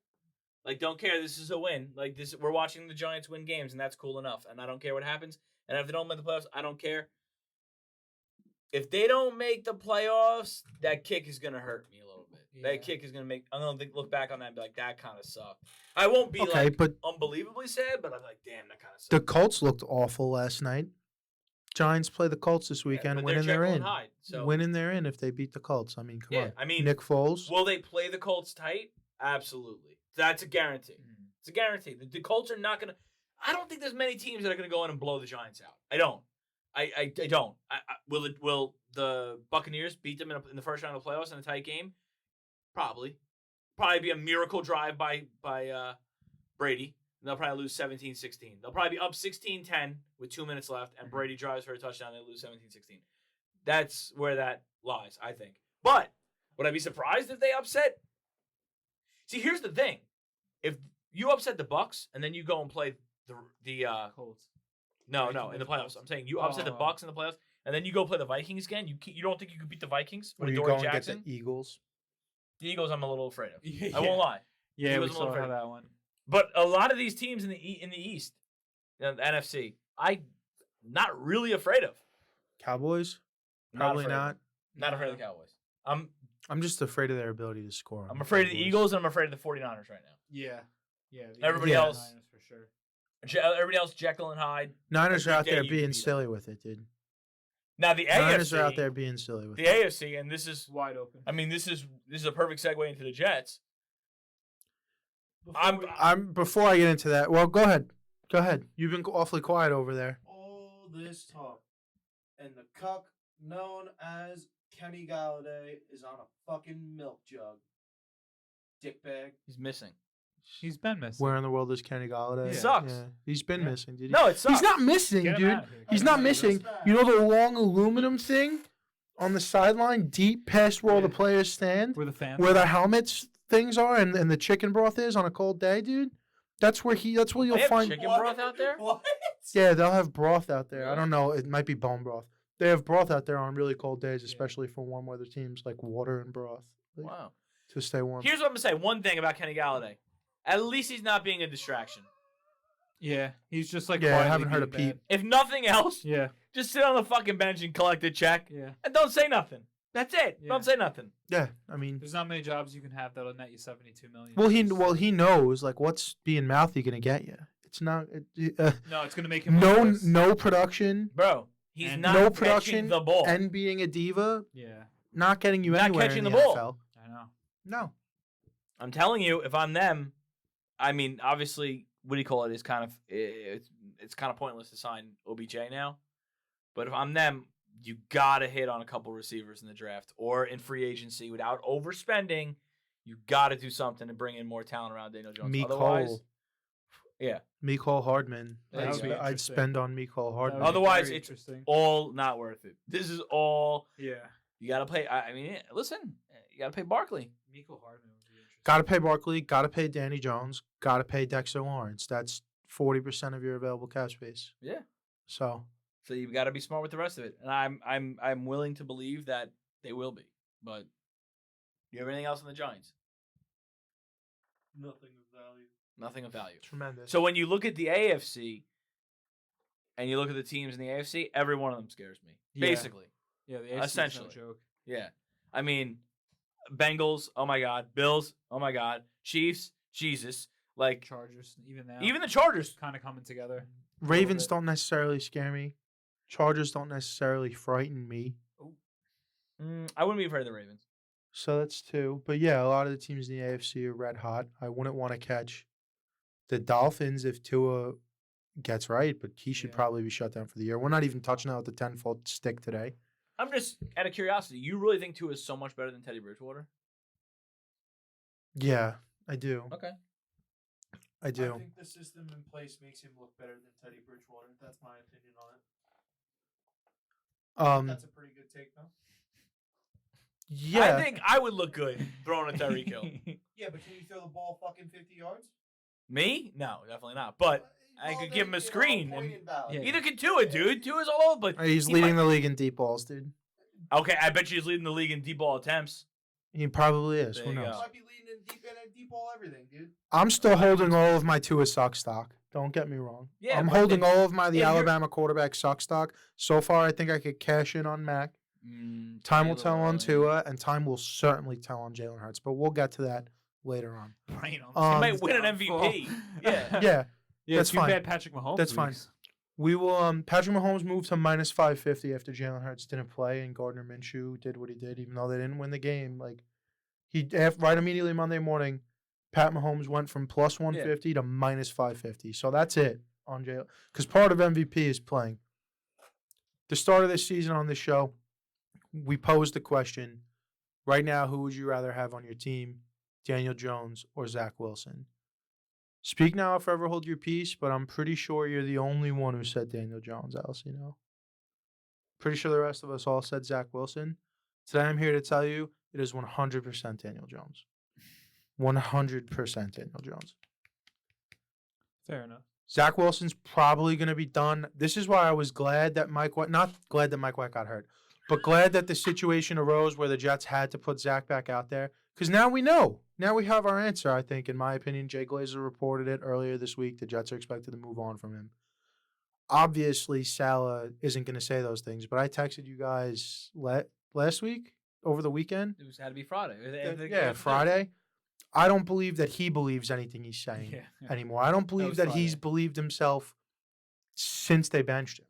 Like, don't care. This is a win. Like this, we're watching the Giants win games, and that's cool enough. And I don't care what happens. And if they don't make the playoffs, I don't care. If they don't make the playoffs, that kick is gonna hurt me a little bit. Yeah. That kick is gonna make. I'm gonna look back on that and be like, that kind of sucked. I won't be Okay, like but unbelievably sad, but I'm like, damn, that kind of sucked. the Colts looked awful last night. Giants play the Colts this weekend. but Winning, they're they're Jekyll in. and Hyde, so Winning, they're in if they beat the Colts. I mean, come yeah, on. I mean, Nick Foles. will they play the Colts tight? Absolutely. That's a guarantee. Mhm. It's a guarantee. The Colts are not going to. I don't think there's many teams that are going to go in and blow the Giants out. I don't. I don't. Will the Buccaneers beat them in the first round of the playoffs in a tight game? Probably. Probably be a miracle drive by Brady. And they'll probably lose 17-16. They'll probably be up 16-10 with 2 minutes left, and Brady drives for a touchdown. They lose 17-16. That's where that lies, I think. But would I be surprised if they upset? See, here's the thing: if you upset the Bucks and then you go and play the Colts. no Vikings in the and playoffs, Colts. I'm saying you upset the Oh. Bucks in the playoffs and then you go play the Vikings again. You don't think you could beat the Vikings Or with you Dory go and get Jackson? the Eagles. The Eagles, I'm a little afraid of. Yeah. I won't lie. Yeah, He we was a little saw how afraid. that one. But a lot of these teams in the East, the NFC, I not really afraid of. Cowboys? Not Probably afraid of not. them. Not afraid of the Cowboys. I'm just afraid of their ability to score. I'm afraid of the Eagles and I'm afraid of the 49ers right now. Yeah. Yeah. Everybody Yeah. else, Niners for sure. everybody else, Jekyll and Hyde. Niners are Every out there day you being beat 'em. silly with it, dude. Now the Niners AFC are out there being silly with the it. AFC, and this is Wide open. I mean, this is a perfect segue into the Jets. Before I get into that, well, go ahead. Go ahead. You've been awfully quiet over there. All this talk, and the cuck known as Kenny Galladay is on a fucking milk jug. Dickbag. He's missing. He's been missing. Where in the world is Kenny Galladay? He sucks. Yeah. He's been Yeah. missing, dude. No, it sucks. He's not missing, Get him dude. out of here. He's Get not him out of missing. You know the long aluminum thing on the sideline, deep past where all the Yeah. players stand, Where the fans. where the helmets things are, and the chicken broth is on a cold day, dude. That's where you'll They have find. chicken broth out there? What? Yeah, they'll have broth out there. I Really? don't know. It might be bone broth. They have broth out there on really cold days, especially for warm weather teams, like water and broth Wow. to stay warm. Here's what I'm gonna say. One thing about Kenny Galladay. At least he's not being a distraction. Yeah, he's just like. Yeah, I quietly haven't heard being a peep. If nothing else, bad. Yeah. just sit on the fucking bench and collect a check Yeah. and don't say nothing. That's it. Yeah. Don't say nothing. Yeah, I mean, There's not many jobs you can have that'll net you $72 million. he knows like what's being mouthy gonna get you. It's not No, it's gonna make him. look worse. no production, Bro, he's And not no catching production, the ball. and being a diva, Yeah, not getting you Not anywhere catching in the the ball. NFL. I know. No, I'm telling you, if I'm them, I mean, obviously, what do you call it? Is kind of it's kind of pointless to sign OBJ now. But if I'm them, you gotta hit on a couple receivers in the draft or in free agency without overspending. You gotta do something to bring in more talent around Daniel Jones. Otherwise, yeah. Mecole Hardman. That would be I'd interesting. spend on Mecole That Hardman. would be Otherwise, very it's interesting. all not worth it. This is all Yeah. you gotta pay. I mean, listen, you gotta pay Barkley. Mecole Hardman would be interesting. Got to pay Barkley. Got to pay Danny Jones. Got to pay Dexter Lawrence. That's 40% of your available cap space. Yeah. So So you got to be smart with the rest of it, and I'm willing to believe that they will be. But you have anything else on the Giants? Nothing of value. Nothing of value. tremendous. So when you look at the AFC, and you look at the teams in the AFC, every one of them scares me. Yeah. Basically, Yeah, the AFC Essentially. is no joke. yeah. I mean, Bengals, oh my God. Bills, oh my God. Chiefs, Jesus. Like Chargers, even now. even the Chargers. kind of coming together. Ravens bit. don't necessarily scare me. Chargers don't necessarily frighten me. I wouldn't be afraid of the Ravens. So that's two. But yeah, a lot of the teams in the AFC are red hot. I wouldn't want to catch the Dolphins if Tua gets right, but he should Yeah. probably be shut down for the year. We're not even touching out the 10-foot stick today. I'm just out of curiosity. You really think Tua is so much better than Teddy Bridgewater? Yeah, I do. Okay. I do. I think the system in place makes him look better than Teddy Bridgewater. That's my opinion on it. That's a pretty good take, though. Yeah. I think I would look good throwing a Tyreek Hill. Yeah, but can you throw the ball fucking 50 yards? Me? No, definitely not. But I could give him a screen. And Yeah. either can Tua, dude. Tua's all over. But He's leading the league in deep balls, dude. Okay, I bet you he's leading the league in deep ball attempts. He probably is. There Who you knows? go. Might be leading in deep ball everything, dude. I'm still holding all of my Tua suck stock. Don't get me wrong. Yeah, I'm but holding then- all of the if you're- Alabama quarterback suck stock. So far, I think I could cash in on Mac. Time will tell on Tua, and time will certainly tell on Jalen Hurts. But we'll get to that later on. Brain on Um, He might win an MVP. Yeah. Yeah, Yeah, That's too fine. bad Patrick Mahomes. That's fine. weeks. we will. Patrick Mahomes moved to minus 550 after Jalen Hurts didn't play, and Gardner Minshew did what he did, even though they didn't win the game. Like right immediately Monday morning, Pat Mahomes went from plus 150 to minus 550. So that's it on Jalen, because part of MVP is playing. The start of this season on this show, we posed the question: right now, who would you rather have on your team, Daniel Jones or Zach Wilson? Speak now or forever hold your peace, but I'm pretty sure you're the only one who said Daniel Jones, Alcino. Pretty sure the rest of us all said Zach Wilson. Today I'm here to tell you it is 100% Daniel Jones. 100% Daniel Jones. Fair enough. Zach Wilson's probably going to be done. This is why I was glad that not glad that Mike White got hurt, but glad that the situation arose where the Jets had to put Zach back out there. Because now we know. Now we have our answer, I think. In my opinion, Jay Glazer reported it earlier this week. The Jets are expected to move on from him. Obviously, Salah isn't going to say those things, but I texted you guys last week, over the weekend. It was had to be Friday. Yeah, Friday. I don't believe that he believes anything he's saying anymore. I don't believe was that he's Friday. believed himself since they benched him.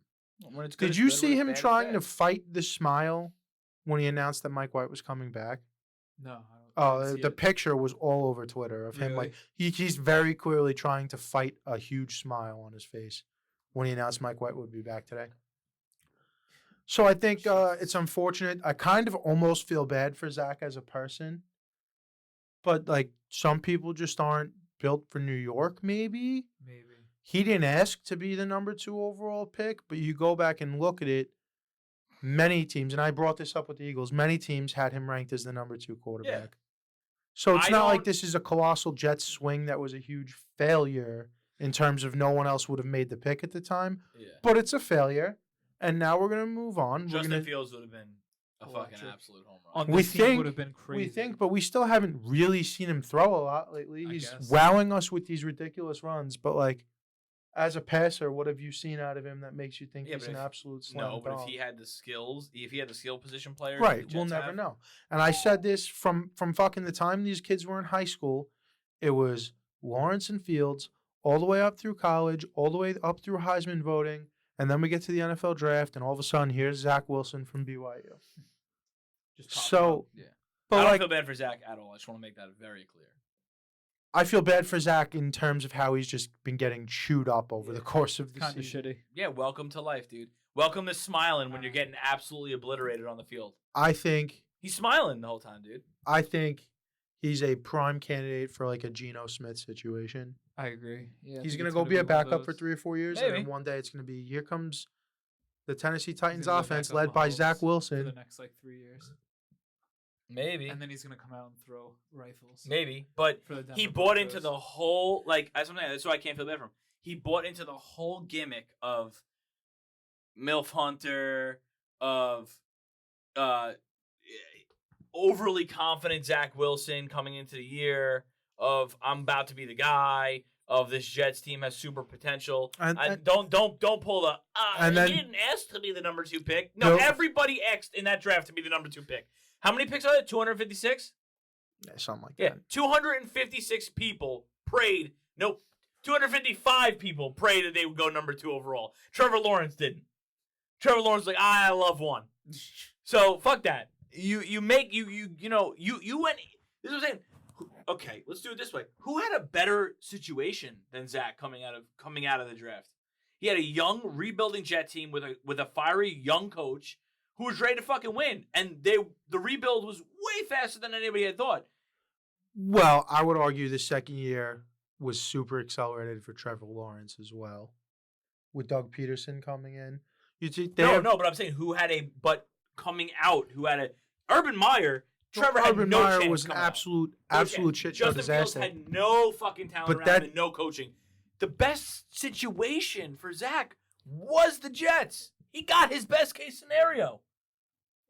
When it's good, Did it's you good. see When it's him bad, it's trying bad. to fight the smile when he announced that Mike White was coming back? No. I Oh, didn't see the it. picture was all over Twitter of him. Like he's very clearly trying to fight a huge smile on his face when he announced Mike White would be back today. So I think it's unfortunate. I kind of almost feel bad for Zach as a person, but like some people just aren't built for New York. Maybe he didn't ask to be the number 2 overall pick, but you go back and look at it. Many teams, and I brought this up with the Eagles, many teams had him ranked as the number 2 quarterback. So it's I not like don't- this is a colossal Jets swing that was a huge failure in terms of no one else would have made the pick at the time. Yeah. But it's a failure, and now we're going to move on. We're Justin gonna, Fields would have been a fucking Electric. absolute home run. On We this team think- would have been crazy. we think, but we still haven't really seen him throw a lot lately. I He's guess. wowing us with these ridiculous runs, but like as a passer, what have you seen out of him that makes you think Yeah, he's but an if- absolute slam No, but if dunk? he had the skills, if he had the skill position players, Right, the we'll Jets never have, know. And I said this from fucking the time these kids were in high school. It was Lawrence and Fields all the way up through college, all the way up through Heisman voting, and then we get to the NFL draft, and all of a sudden here's Zach Wilson from BYU. Just top So, Yeah. I but don't like feel bad for Zach at all. I just want to make that very clear. I feel bad for Zach in terms of how he's just been getting chewed up over the course of the kind of season. shitty. Yeah, welcome to life, dude. Welcome to smiling when you're getting absolutely obliterated on the field. I think He's smiling the whole time, dude. he's a prime candidate for like a Geno Smith situation. I agree. Yeah, I He's think gonna it's go be a one of backup for those. 3 or 4 years, and Maybe. then one day it's gonna be here comes the Tennessee Titans gonna go offense back up led by Mahomes Zach for Wilson. the next like 3 years, Maybe. and then he's gonna come out and throw rifles. Maybe. But For the Denver he bought into Broncos. the whole, like, that's why I can't feel bad for him. He bought into the whole gimmick of MILF Hunter, of overly confident Zach Wilson coming into the year, of I'm about to be the guy, of this Jets team has super potential. And- Don't pull the and he then- didn't ask to be the number 2 pick. No, No. everybody asked in that draft to be the number 2 pick. How many picks are there? 256? Yeah, something like Yeah, that. 256 people prayed. Nope, 255 people prayed that they would go number 2 overall. Trevor Lawrence didn't. Trevor Lawrence was like, I love 1. So fuck that. You went. This is what I'm saying. Okay, let's do it this way. Who had a better situation than Zach coming out of the draft? He had a young rebuilding Jet team with a fiery young coach who was ready to fucking win, and the rebuild was way faster than anybody had thought. Well, I would argue the second year was super accelerated for Trevor Lawrence as well, with Doug Peterson coming in. No, but I'm saying who had a Urban Meyer. Trevor had Urban no Meyer chance was an coming out. absolute shit show Justin Fields disaster. had no fucking talent But around that- him and no coaching. The best situation for Zach was the Jets. He got his best case scenario.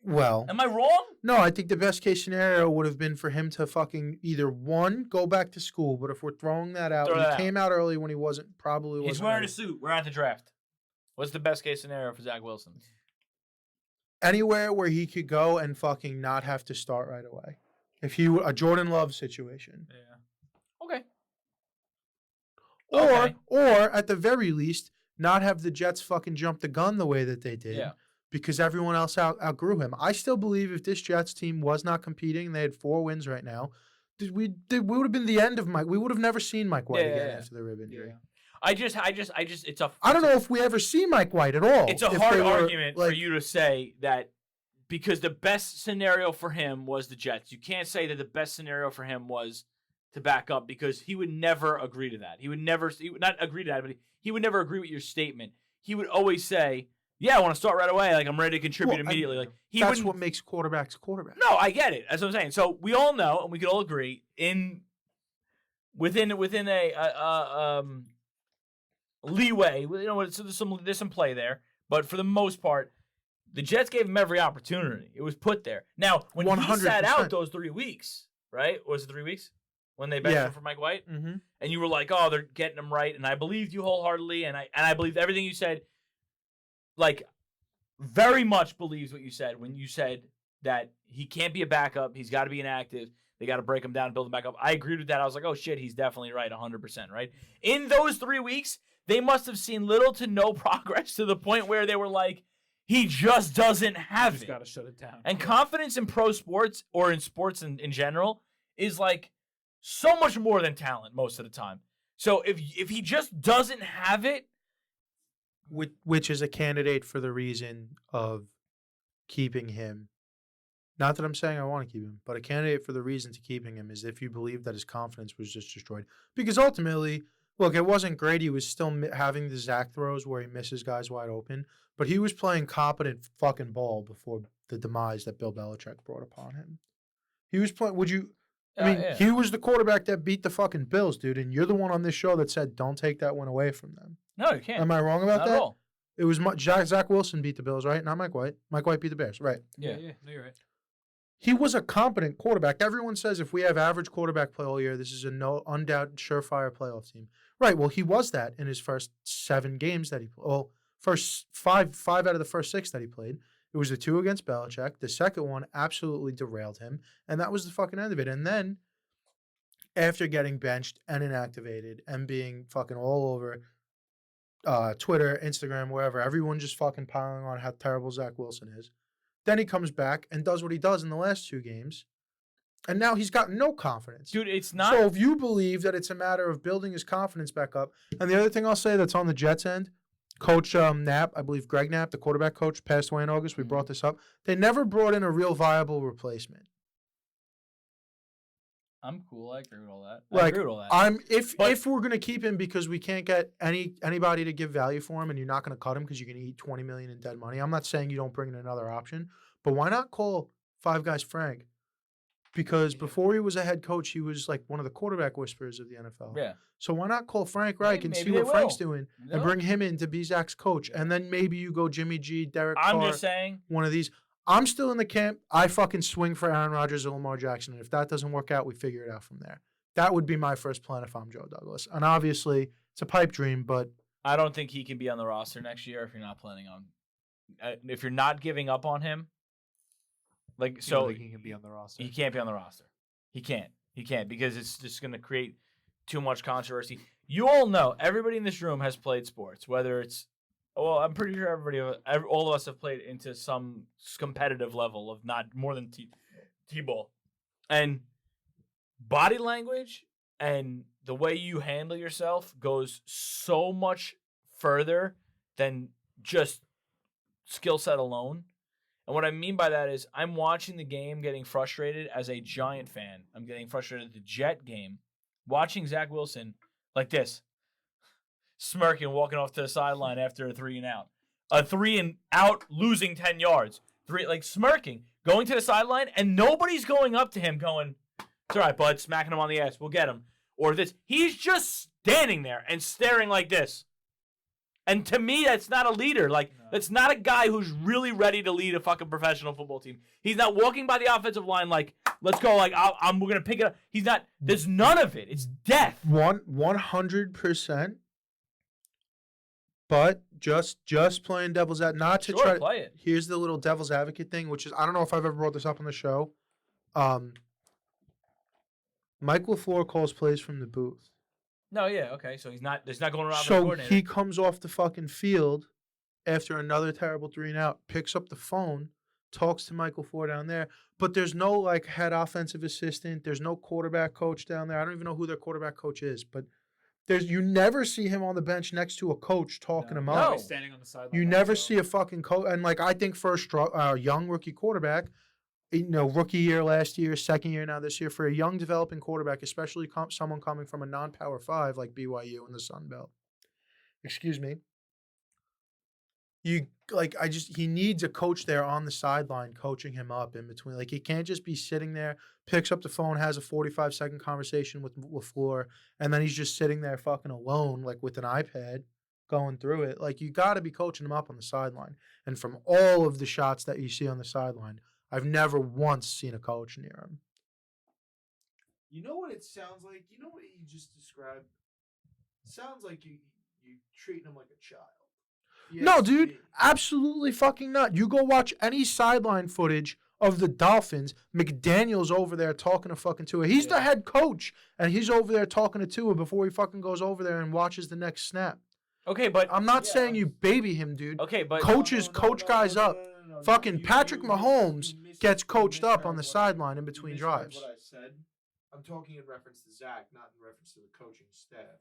Well, Am I wrong? no, I think the best case scenario would have been for him to fucking either one, go back to school, but if we're throwing that out, Throw he that out. came out early when he probably He's wasn't wearing ready. a suit. We're at the draft. What's the best case scenario for Zach Wilson? Anywhere where he could go and fucking not have to start right away. If a Jordan Love situation. Yeah. Okay. Or Okay. or at the very least, not have the Jets fucking jump the gun the way that they did. Yeah. Because everyone else outgrew him. I still believe if this Jets team was not competing and they had 4 wins right now, we would have been the end of Mike. We would have never seen Mike White again after the rib injury. Yeah. I just, it's a. I don't know if we ever see Mike White at all. It's a if hard they were, argument for like- you to say that because the best scenario for him was the Jets. You can't say that the best scenario for him was to back up because he would never agree to that. He would not agree to that, but he would never agree with your statement. He would always say, "Yeah, I want to start right away. Like I'm ready to contribute Well, immediately." Like he That's wouldn't. what makes quarterbacks quarterbacks. No, I get it. That's what I'm saying. So we all know, and we can all agree within a leeway. You know, so there's some play there, but for the most part, the Jets gave him every opportunity. It was put there. Now, when he sat 100%. out those 3 weeks, right? Was it 3 weeks when they benched Yeah. him for Mike White? Mm-hmm. And you were like, "Oh, they're getting him right," and I believed you wholeheartedly, and I believed everything you said. Like, very much believes what you said when you said that he can't be a backup. He's got to be inactive. They got to break him down and build him back up. I agreed with that. I was like, "Oh shit, he's definitely right, 100%." Right? In those 3 weeks, they must have seen little to no progress to the point where they were like, "He just doesn't have He's it." got to shut it down. And confidence in pro sports or in sports in general is like so much more than talent most of the time. So if he just doesn't have it, Which is a candidate for the reason of keeping him. Not that I'm saying I want to keep him, but a candidate for the reason to keeping him is if you believe that his confidence was just destroyed. Because ultimately, look, it wasn't great. He was still having the Zach throws where he misses guys wide open, but he was playing competent fucking ball before the demise that Bill Belichick brought upon him. He was playing. He was the quarterback that beat the fucking Bills, dude, and you're the one on this show that said don't take that one away from them. no, you can't. Am I wrong about Not that? at all. It was Zach Wilson beat the Bills, right? Not Mike White. Mike White beat the Bears, right? Yeah. No, you're right. He was a competent quarterback. Everyone says if we have average quarterback play all year, this is a no undoubted surefire playoff team. Right. Well, he was that in his first 7 games that he played. Well, first five out of the first 6 that he played. It was the 2 against Belichick. The second one absolutely derailed him, and that was the fucking end of it. And then after getting benched and inactivated and being fucking all over Twitter, Instagram, wherever, everyone just fucking piling on how terrible Zach Wilson is. Then he comes back and does what he does in the last 2 games. And now he's got no confidence. Dude, it's not. So if you believe that it's a matter of building his confidence back up, and the other thing I'll say that's on the Jets end, Coach Knapp, I believe Greg Knapp, the quarterback coach, passed away in August. We brought this up. They never brought in a real viable replacement. I'm cool. I agree with all that. Like, I agree with all that. If we're gonna keep him because we can't get anybody to give value for him, and you're not gonna cut him because you can eat $20 million in dead money. I'm not saying you don't bring in another option, but why not call Five Guys Frank? Because before he was a head coach, he was like one of the quarterback whisperers of the NFL. Yeah. So why not call Frank Reich and see maybe what they Frank's will. doing No. and bring him in to be Zach's coach, and then maybe you go Jimmy G, Derek I'm Carr, just saying. one of these. I'm still in the camp. I fucking swing for Aaron Rodgers or Lamar Jackson, and if that doesn't work out, we figure it out from there. That would be my first plan if I'm Joe Douglas. And obviously, it's a pipe dream, but I don't think he can be on the roster next year if you're not planning on. If you're not giving up on him, like You so, don't think he can be on the roster. he can't be on the roster. He can't. He can't because it's just going to create too much controversy. You all know, everybody in this room has played sports, whether it's, well, I'm pretty sure all of us have played into some competitive level of not more than T-ball. And body language and the way you handle yourself goes so much further than just skill set alone. And what I mean by that is I'm watching the game getting frustrated as a Giant fan. I'm getting frustrated at the Jet game, watching Zach Wilson like this, smirking, walking off to the sideline after a 3-and-out. A 3-and-out, losing 10 yards. Smirking, going to the sideline, and nobody's going up to him going, it's all right, bud, smacking him on the ass. We'll get him. Or this. He's just standing there and staring like this. And to me, that's not a leader. That's not a guy who's really ready to lead a fucking professional football team. He's not walking by the offensive line like, let's go, we're going to pick it up. He's not, there's none of it. It's death. 100%. But just playing devil's advocate, not to try to play it. Here's the little devil's advocate thing, which is, I don't know if I've ever brought this up on the show. Mike LaFleur calls plays from the booth. No, yeah, okay. So he's not going around the So coordinator. he comes off the fucking field after another terrible 3-and-out, picks up the phone, talks to Mike LaFleur down there, but there's no head offensive assistant. There's no quarterback coach down there. I don't even know who their quarterback coach is, but you never see him on the bench next to a coach talking him up. He's standing on the sideline. You never see a fucking coach, and I think for a young rookie quarterback, rookie year last year, second year now this year, for a young developing quarterback, especially someone coming from a non-Power 5 like BYU in the Sun Belt. Excuse me. He needs a coach there on the sideline coaching him up in between. He can't just be sitting there, picks up the phone, has a 45-second conversation with LaFleur, and then he's just sitting there fucking alone, with an iPad going through it. You got to be coaching him up on the sideline. And from all of the shots that you see on the sideline, I've never once seen a coach near him. You know what it sounds like? You know what you just described? It sounds like you treating him like a child. No, dude, absolutely fucking not. You go watch any sideline footage of the Dolphins. McDaniel's over there talking to fucking Tua. He's the head coach, and he's over there talking to Tua before he fucking goes over there and watches the next snap. Okay, but I'm not saying you baby him, dude. Okay, but coach guys up. Fucking Patrick Mahomes gets coached up on the sideline in between drives. What I said, I'm talking in reference to Zach, not in reference to the coaching staff.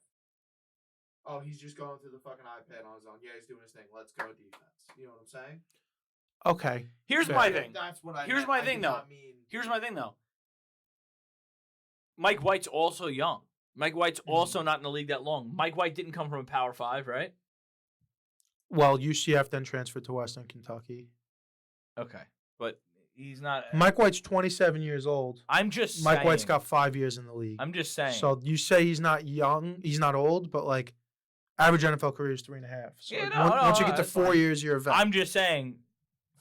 Oh, he's just going through the fucking iPad on his own. Yeah, he's doing his thing. Let's go defense. You know what I'm saying? Okay. Here's my thing. That's what I Here's meant. my I thing, did though. not mean- Here's my thing, though. Mike White's also young. Mike White's also not in the league that long. Mike White didn't come from a Power 5, right? Well, UCF then transferred to Western Kentucky. Okay, but he's not. Mike White's 27 years old. I'm just saying. Mike White's got 5 years in the league. I'm just saying. So you say he's not young, he's not old, but average NFL career is 3.5. So once you get to 4 years, you're a vet. I'm just saying,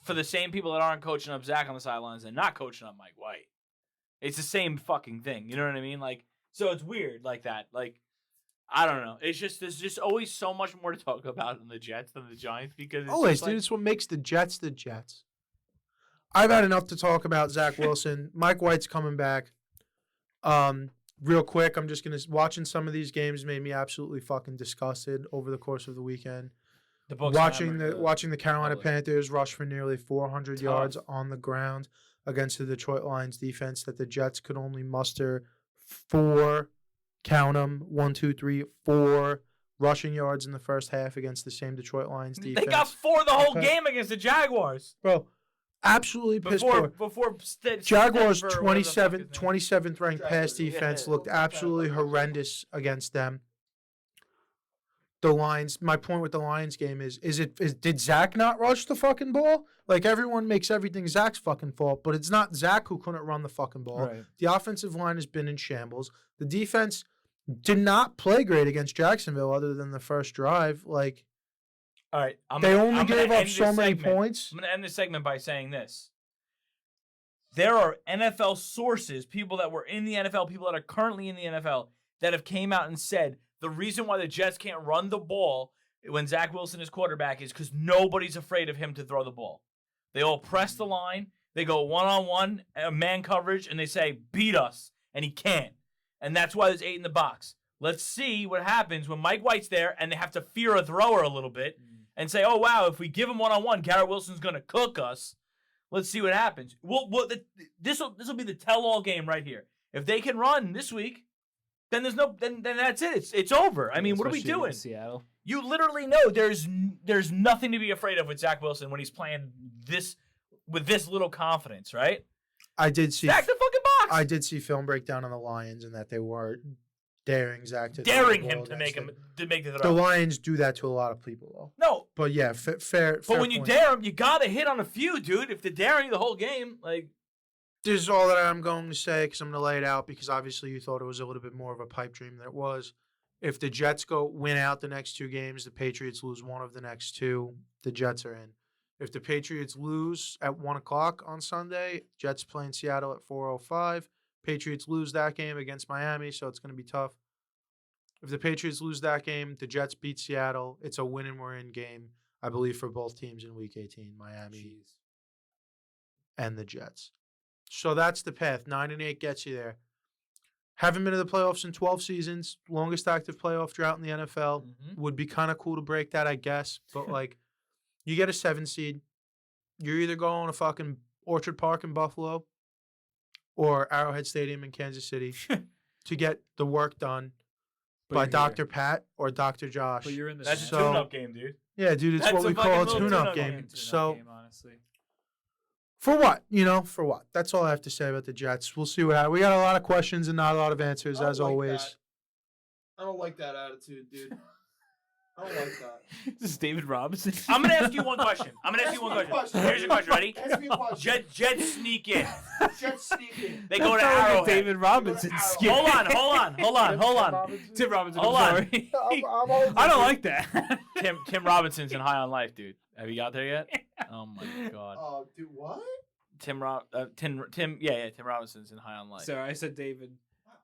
for the same people that aren't coaching up Zach on the sidelines and not coaching up Mike White, it's the same fucking thing. You know what I mean? So it's weird like that. I don't know. It's just there's just always so much more to talk about in the Jets than the Giants because it's always, just dude. It's what makes the Jets the Jets. I've had enough to talk about Zach Wilson. Mike White's coming back. Real quick, I'm just watching some of these games made me absolutely fucking disgusted over the course of the weekend. Watching the Carolina Panthers rush for nearly 400 yards on the ground against the Detroit Lions defense that the Jets could only muster 4, count them, 1, 2, 3, 4 rushing yards in the first half against the same Detroit Lions defense. They got 4 the whole game against the Jaguars. Bro, absolutely piss poor. Jaguars' 27th ranked pass defense looked absolutely horrendous against them. The Lions, my point with the Lions game is did Zach not rush the fucking ball? Everyone makes everything Zach's fucking fault, but it's not Zach who couldn't run the fucking ball. Right. The offensive line has been in shambles. The defense did not play great against Jacksonville other than the first drive. All right, they only gave up so many points. I'm going to end this segment by saying this. There are NFL sources, people that were in the NFL, people that are currently in the NFL, that have came out and said the reason why the Jets can't run the ball when Zach Wilson is quarterback is because nobody's afraid of him to throw the ball. They all press the line, they go one-on-one, man coverage, and they say, beat us, and he can't. And that's why there's 8 in the box. Let's see what happens when Mike White's there and they have to fear a thrower a little bit and say, oh, wow, if we give him one-on-one, Garrett Wilson's going to cook us. Let's see what happens. This will be the tell-all game right here. If they can run this week, then then that's it. It's over. I mean, what are we doing? Seattle. You literally know there's nothing to be afraid of with Zach Wilson when he's playing with this little confidence, right? I did see Stack the fucking box. I did see film breakdown on the Lions and that they were daring Zach to daring throw the him ball to make against the The throw. Lions do that to a lot of people, though. No, But yeah, fair. but when you dare him, you gotta hit on a few, dude. If they're daring the whole game, like This is all that I'm going to say because I'm going to lay it out because obviously you thought it was a little bit more of a pipe dream than it was. If the Jets win out the next 2 games, the Patriots lose one of the next 2, the Jets are in. If the Patriots lose at 1 o'clock on Sunday, Jets playing Seattle at 4:05. Patriots lose that game against Miami, so it's going to be tough. If the Patriots lose that game, the Jets beat Seattle. It's a win and we're in game, I believe, for both teams in Week 18, Miami and the Jets. So that's the path. 9-8 gets you there. Haven't been to the playoffs in 12 seasons. Longest active playoff drought in the NFL. Would be kind of cool to break that, I guess. But, like, you get a 7 seed. You're either going to fucking Orchard Park in Buffalo or Arrowhead Stadium in Kansas City to get the work done by Dr. Pat or Dr. Josh. but you're in the That's same- a tune-up game, dude. Yeah, dude, it's That's what a we fucking call a little tune-up tune-up game. Tune-up So, game, honestly. for what? For what? That's all I have to say about the Jets. We'll see what happens. We got a lot of questions and not a lot of answers, I don't as like always. that. I don't like that attitude, dude. I don't like that. This is David Robinson. I'm gonna ask you one question. Here's your question. Ready? Ask me a question. Jets sneak in. Jets sneak in. They go to That sounds like a Arrowhead. David Robinson Arrowhead. skit. Hold on. Tim Robinson. Hold I'm on. sorry. I'm always I don't like that. Tim Robinson's in High on Life, dude. Have you got there yet? Oh my god. Oh, dude, what? Tim Robinson's in High on Life. Sorry, I said David.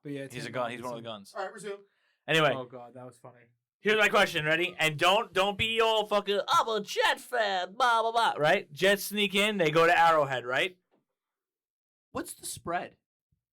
But yeah, He's a Tim gun. He's one of Robinson. the guns. All right, resume. Anyway, Oh god, that was funny. here's my question. Ready? And don't be all fucking. I'm a Jet fan. Blah blah blah. Right? Jets sneak in. They go to Arrowhead. Right? What's the spread?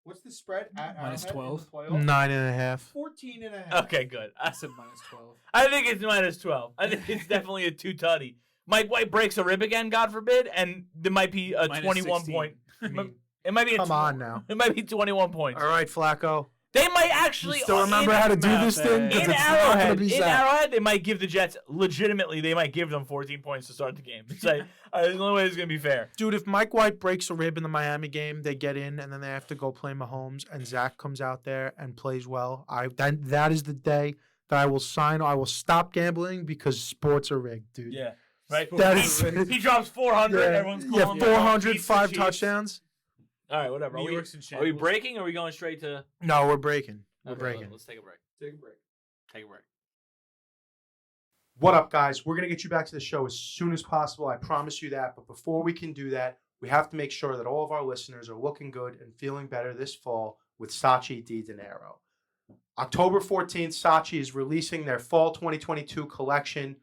What's the spread at Minus Arrowhead 12. in the playoffs? 9.5. 14.5. Okay, good. I said -12. I think it's -12. I think it's definitely a 2-tutty. Mike White breaks a rib again, God forbid, and there might be a Minus 21 16. point. I mean, It might be. Come on now. It might be 21 points. All right, Flacco. They might actually. You still remember how to do this thing? 'Cause In it's not going to Arrowhead, be in Zach. Arrowhead, they might give the Jets legitimately. They might give them 14 points to start the game. It's like the only way it's gonna be fair. Dude, if Mike White breaks a rib in the Miami game, they get in and then they have to go play Mahomes, and Zach comes out there and plays well. That is the day that I will sign. I will stop gambling because sports are rigged, dude. Yeah, right. That he, is- he drops 400. Yeah, Everyone's yeah, calling him 400, Chiefs the 5 Chiefs. touchdowns. All right, whatever. New Are we, York's in are we shambles. breaking? Or are we going straight to? No, we're breaking. We're Okay, breaking. Let's take a break. Take a break. Take a break. What up, guys? We're going to get you back to the show as soon as possible. I promise you that. But before we can do that, we have to make sure that all of our listeners are looking good and feeling better this fall with Saatchi Di Dinero. October 14th, Saatchi is releasing their fall 2022 collection.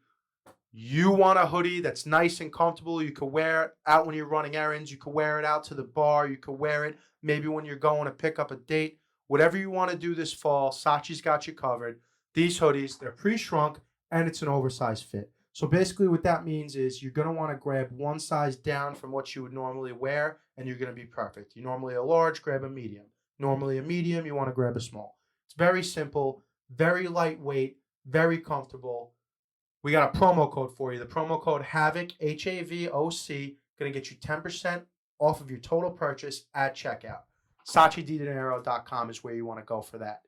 You want a hoodie that's nice and comfortable. You can wear it out when you're running errands. You can wear it out to the bar. You can wear it maybe when you're going to pick up a date. Whatever you want to do this fall, Saatchi's got you covered. These hoodies, they're pre-shrunk, and it's an oversized fit. So basically what that means is you're going to want to grab one size down from what you would normally wear, and you're going to be perfect. You normally a large, grab a medium. Normally a medium, you want to grab a small. It's very simple, very lightweight, very comfortable. We got a promo code for you. The promo code HAVOC, HAVOC, going to get you 10% off of your total purchase at checkout. SaatchiDiDinero.com is where you want to go for that.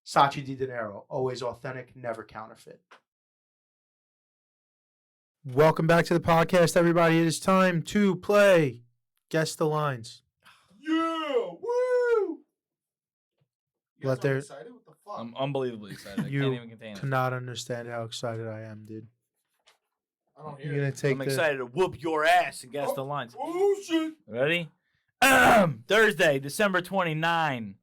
Saatchi Di Dinero, always authentic, never counterfeit. Welcome back to the podcast, everybody. It is time to play Guess the Lines. Yeah! Woo! You Let guys there- aren't excited? What the fuck? I'm unbelievably excited. I You can't even contain it. cannot understand how excited I am, dude. I don't You're hear going it. to take I'm the... excited to whoop your ass and guess the lines. Oh, shit! Ready? Thursday, December 29.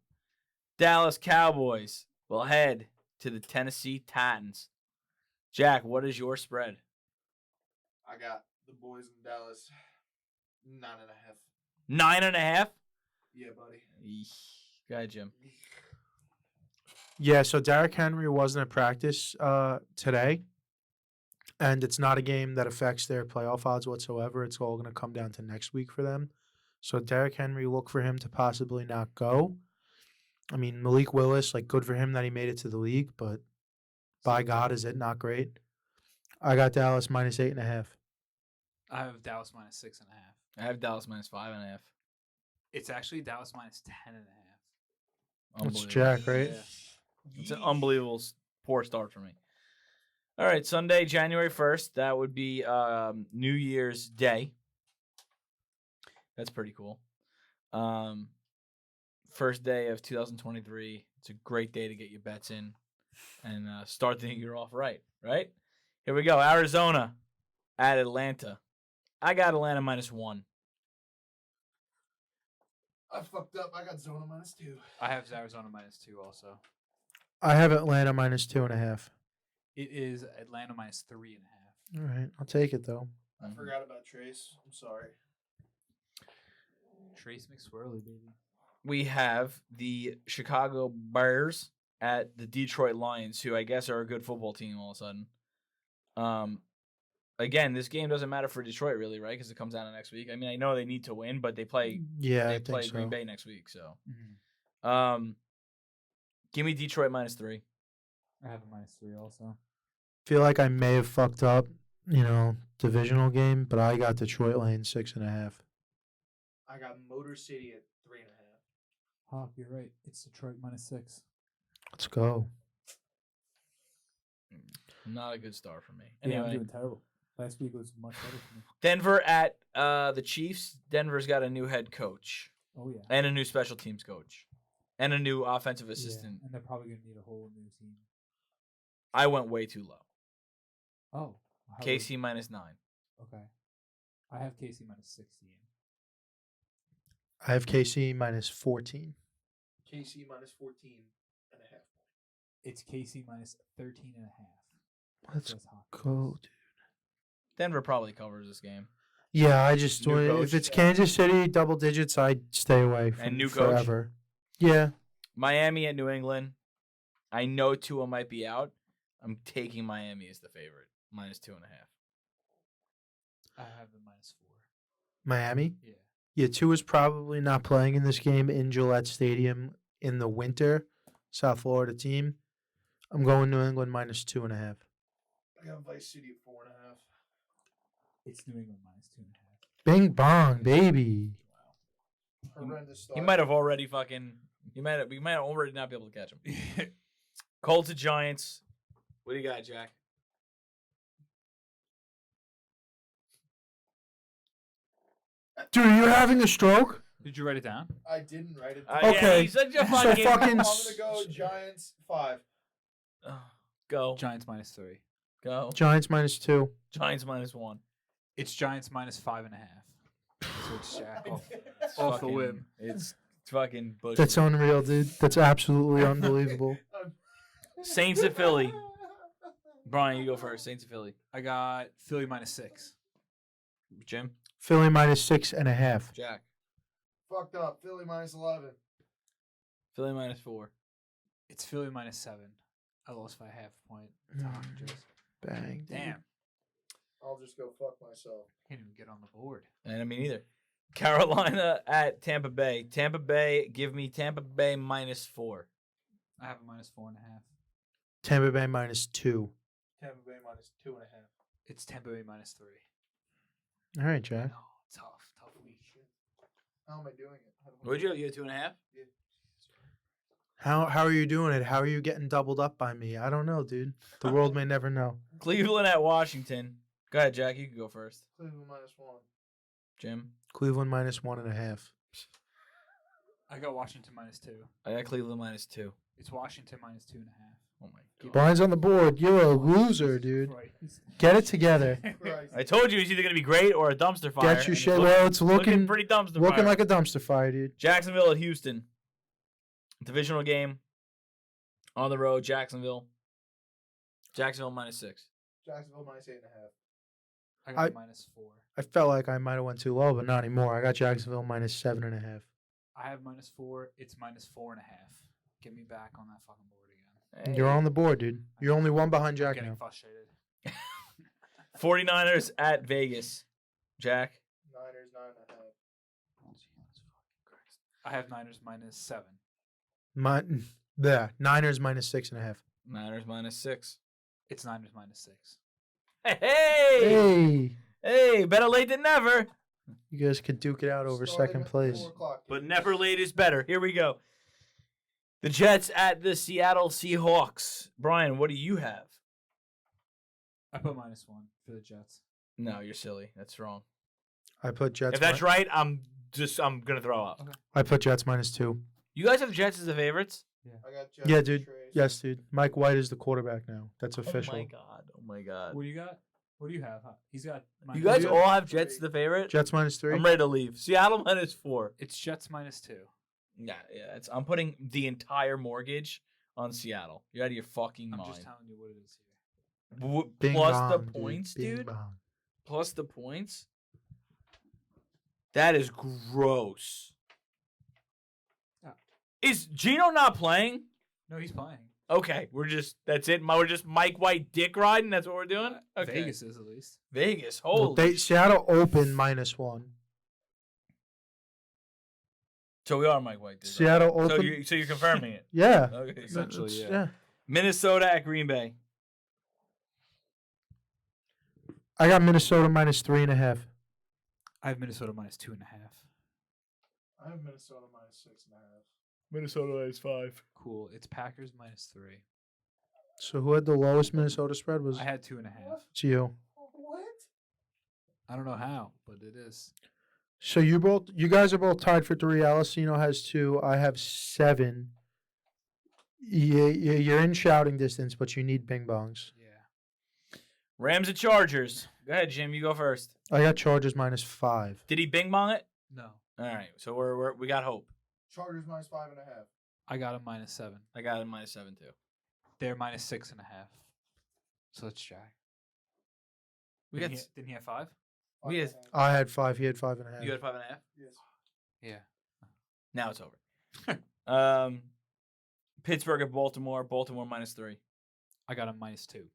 Dallas Cowboys will head to the Tennessee Titans. Jack, what is your spread? I got the boys in Dallas. 9.5. 9.5? Yeah, buddy. Eesh. Go ahead, Jim. Yeah, so Derrick Henry wasn't at practice today, and it's not a game that affects their playoff odds whatsoever. It's all going to come down to next week for them. So Derrick Henry, look for him to possibly not go. I mean, Malik Willis, like, good for him that he made it to the league, but by God, is it not great? I got Dallas minus 8.5. I have Dallas minus 6.5. I have Dallas minus 5.5. It's actually Dallas minus 10.5. That's Jack, right? Yeah. It's an unbelievable poor start for me. All right, Sunday, January 1st. That would be New Year's Day. That's pretty cool. First day of 2023. It's a great day to get your bets in and start the year off right? Here we go. Arizona at Atlanta. I got Atlanta -1. I fucked up. I got Zona -2. I have Arizona -2 also. I have Atlanta -2.5. It is Atlanta -3.5. All right, I'll take it though. I forgot about Trace. I'm sorry. Trace McSwirly, baby. We have the Chicago Bears at the Detroit Lions, who I guess are a good football team all of a sudden. Again, this game doesn't matter for Detroit really, right? Because it comes down to next week. I mean, I know they need to win, but they play I play think Green so. Bay next week. So, Mm-hmm. Give me Detroit -3. I have a -3 also. Feel like I may have fucked up, divisional game, but I got Detroit laying 6.5. I got Motor City at 3.5. Hawk, you're right. It's Detroit -6. Let's go. Not a good start for me. Yeah, I'm Anyway, doing terrible. Last week was much better for me. Denver at the Chiefs. Denver's got a new head coach Oh, yeah. and a new special teams coach and a new offensive assistant. Yeah, and they're probably going to need a whole new team. I went way too low. Oh. KC -9. Okay. I have KC -16. I have KC -14. KC -14.5. It's KC -13.5. Let's That's Hawk. go, dude. Denver probably covers this game. Yeah, I just New if coach. it's Kansas City double digits, I'd stay away from new coach. forever. Yeah, Miami at New England. I know Tua might be out. I'm taking Miami as the favorite, -2.5. I have the -4. Miami. Yeah. Yeah, Tua's probably not playing in this game in Gillette Stadium in the winter. South Florida team. I'm going New England -2.5. I got Vice City at 4.5. It's New England -2.5. Bing bong, baby. Horrendous start. He might have already fucking. We might already not be able to catch him. Colts at Giants. What do you got, Jack? Dude, you're having a stroke? Did you write it down? I didn't write it down. Yeah, Okay. he's such a So fucking. fucking I'm gonna go Giants 5. Go. Giants -3. Go. Giants -2. Giants -1. It's Giants -5.5. So it's Jack off the Fucking- whim. It's fucking bullshit. That's unreal, dude. That's absolutely unbelievable. Saints at Philly. Brian, you go first. Saints at Philly. I got Philly -6. Jim. Philly -6.5. Jack. Fucked up. Philly -11. Philly -4. It's Philly -7. I lost by half a point. to Hawk and Joe's. Bang. dude. Damn. I'll just go fuck myself. Can't even get on the board. And I mean either. Carolina at Tampa Bay. Tampa Bay. Give me Tampa Bay -4. I have a -4.5. Tampa Bay -2. Tampa Bay -2.5. It's Tampa Bay -3. All right, Jack. No, tough week. How am I doing it? Would you? You had 2.5. How are you doing it? How are you getting doubled up by me? I don't know, dude. The world may never know. Cleveland at Washington. Go ahead, Jack. You can go first. Cleveland -1. Jim. Cleveland -1.5. I got Washington -2. I got Cleveland -2. It's Washington -2.5. Oh my god. Brian's on the board. You're a loser, dude. Get it together. Christ. I told you it's either gonna be great or a dumpster fire. Get your and shit. Well, it's looking pretty dumpster looking fire. like a dumpster fire, dude. Jacksonville at Houston. Divisional game. On the road, Jacksonville. Jacksonville -6. Jacksonville -8.5. I got -4. I felt like I might have went too low, but not anymore. I got Jacksonville -7.5. I have -4. It's -4.5. Get me back on that fucking board again. Hey. You're on the board, dude. You're only one behind I'm Jack getting now. frustrated. 49ers at Vegas. Jack. Niners 9.5. Oh, Jesus fucking Christ. I have Niners -7. Niners -6.5. Niners -6. It's Niners -6. Hey! Hey, Hey, better late than never. you guys could duke it out over Starting second at place. 4 o'clock. But never late is better. Here we go. The Jets at the Seattle Seahawks. Brian, what do you have? I put -1 for the Jets. No, you're silly. That's wrong. I put Jets. If that's right, I'm gonna throw up. Okay. I put Jets -2. You guys have the Jets as the favorites? I got Jets Yeah, and dude. Trace. Yes, dude. Mike White is the quarterback now. That's official. Oh my god. Oh my god. What do you got? What do you have? He's got. You guys you all have Jets as the favorite? Jets -3. I'm ready to leave. Seattle -4. It's Jets -2. Yeah. I'm putting the entire mortgage on Seattle. You're out of your fucking I'm mind. just telling you what it is here. Bing Plus bong, the dude. points, Bing dude. bong. Plus the points. That is gross. Yeah. Is Gino not playing? No, he's playing. Okay, that's it. We're just Mike White dick riding. That's what we're doing. Okay, Vegas is at least. Vegas. Well, Holy. Seattle opened -1. So we are Mike White. Dick Seattle riding. opened. So you're confirming it. Yeah. Okay. Essentially, That's- yeah. Minnesota at Green Bay. I got Minnesota -3.5. I have Minnesota -2.5. I have Minnesota -6.5. Minnesota is 5. Cool. It's Packers -3. So who had the lowest Minnesota spread? Was I had 2.5. it's you. What? I don't know how, but it is. So you guys are both tied for 3. Alessino has 2. I have 7. You're in shouting distance, but you need bing bongs. Yeah. Rams at Chargers. Go ahead, Jim. You go first. I got Chargers -5. Did he bing bong it? No. All right. So we got hope. Chargers -5.5. I got him -7. I got him -7 too. They're -6.5. So let's Jack. We Didn't, got. didn't he have 5? We had- I had 5. He had 5.5. You had 5.5. Yes. Yeah. Now it's over. Pittsburgh at Baltimore. Baltimore -3. I got him -2.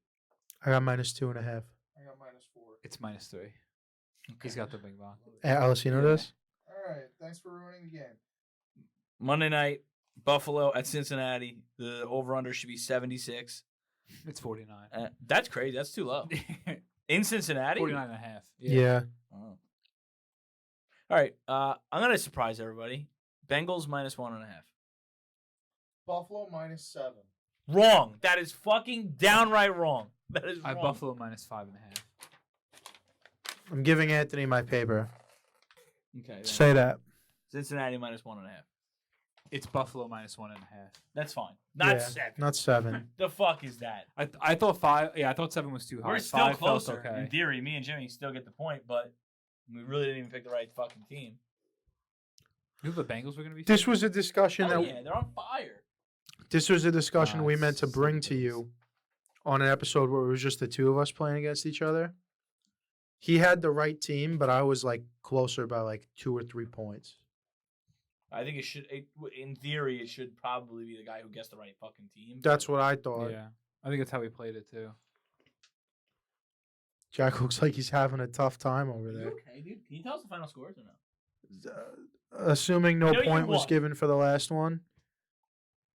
I got -2.5. I got -4. It's -3. He's got the big bong. Alessino does. All right. Thanks for ruining the game. Monday night, Buffalo at Cincinnati. The over/under should be 76. It's 49. That's crazy. That's too low. In Cincinnati? 49.5. Yeah. Oh. All right. I'm gonna surprise everybody. Bengals -1.5. Buffalo -7. Wrong. That is fucking downright wrong. That is I wrong. have Buffalo -5.5. I'm giving Anthony my paper. Okay. then. Say that. Cincinnati -1.5. It's Buffalo -1.5. That's fine. Not Yeah, 7. Not 7. The fuck is that? I thought 5. Yeah, I thought 7 was too high. We're still 5 felt closer. okay. In theory, me and Jimmy still get the point, but we really didn't even pick the right fucking team. You knew the Bengals were going to be. This was a discussion Oh that yeah, they're on fire. this was a discussion we meant to Nice. bring to you on an episode where it was just the two of us playing against each other. He had the right team, but I was like closer by like 2 or 3 points. I think in theory, it should probably be the guy who gets the right fucking team. That's what I thought. Yeah, I think that's how we played it too. Jack looks like he's having a tough time over You there. okay, dude? Can you tell us the final scores or no? Assuming no I know you point was won. given for the last one.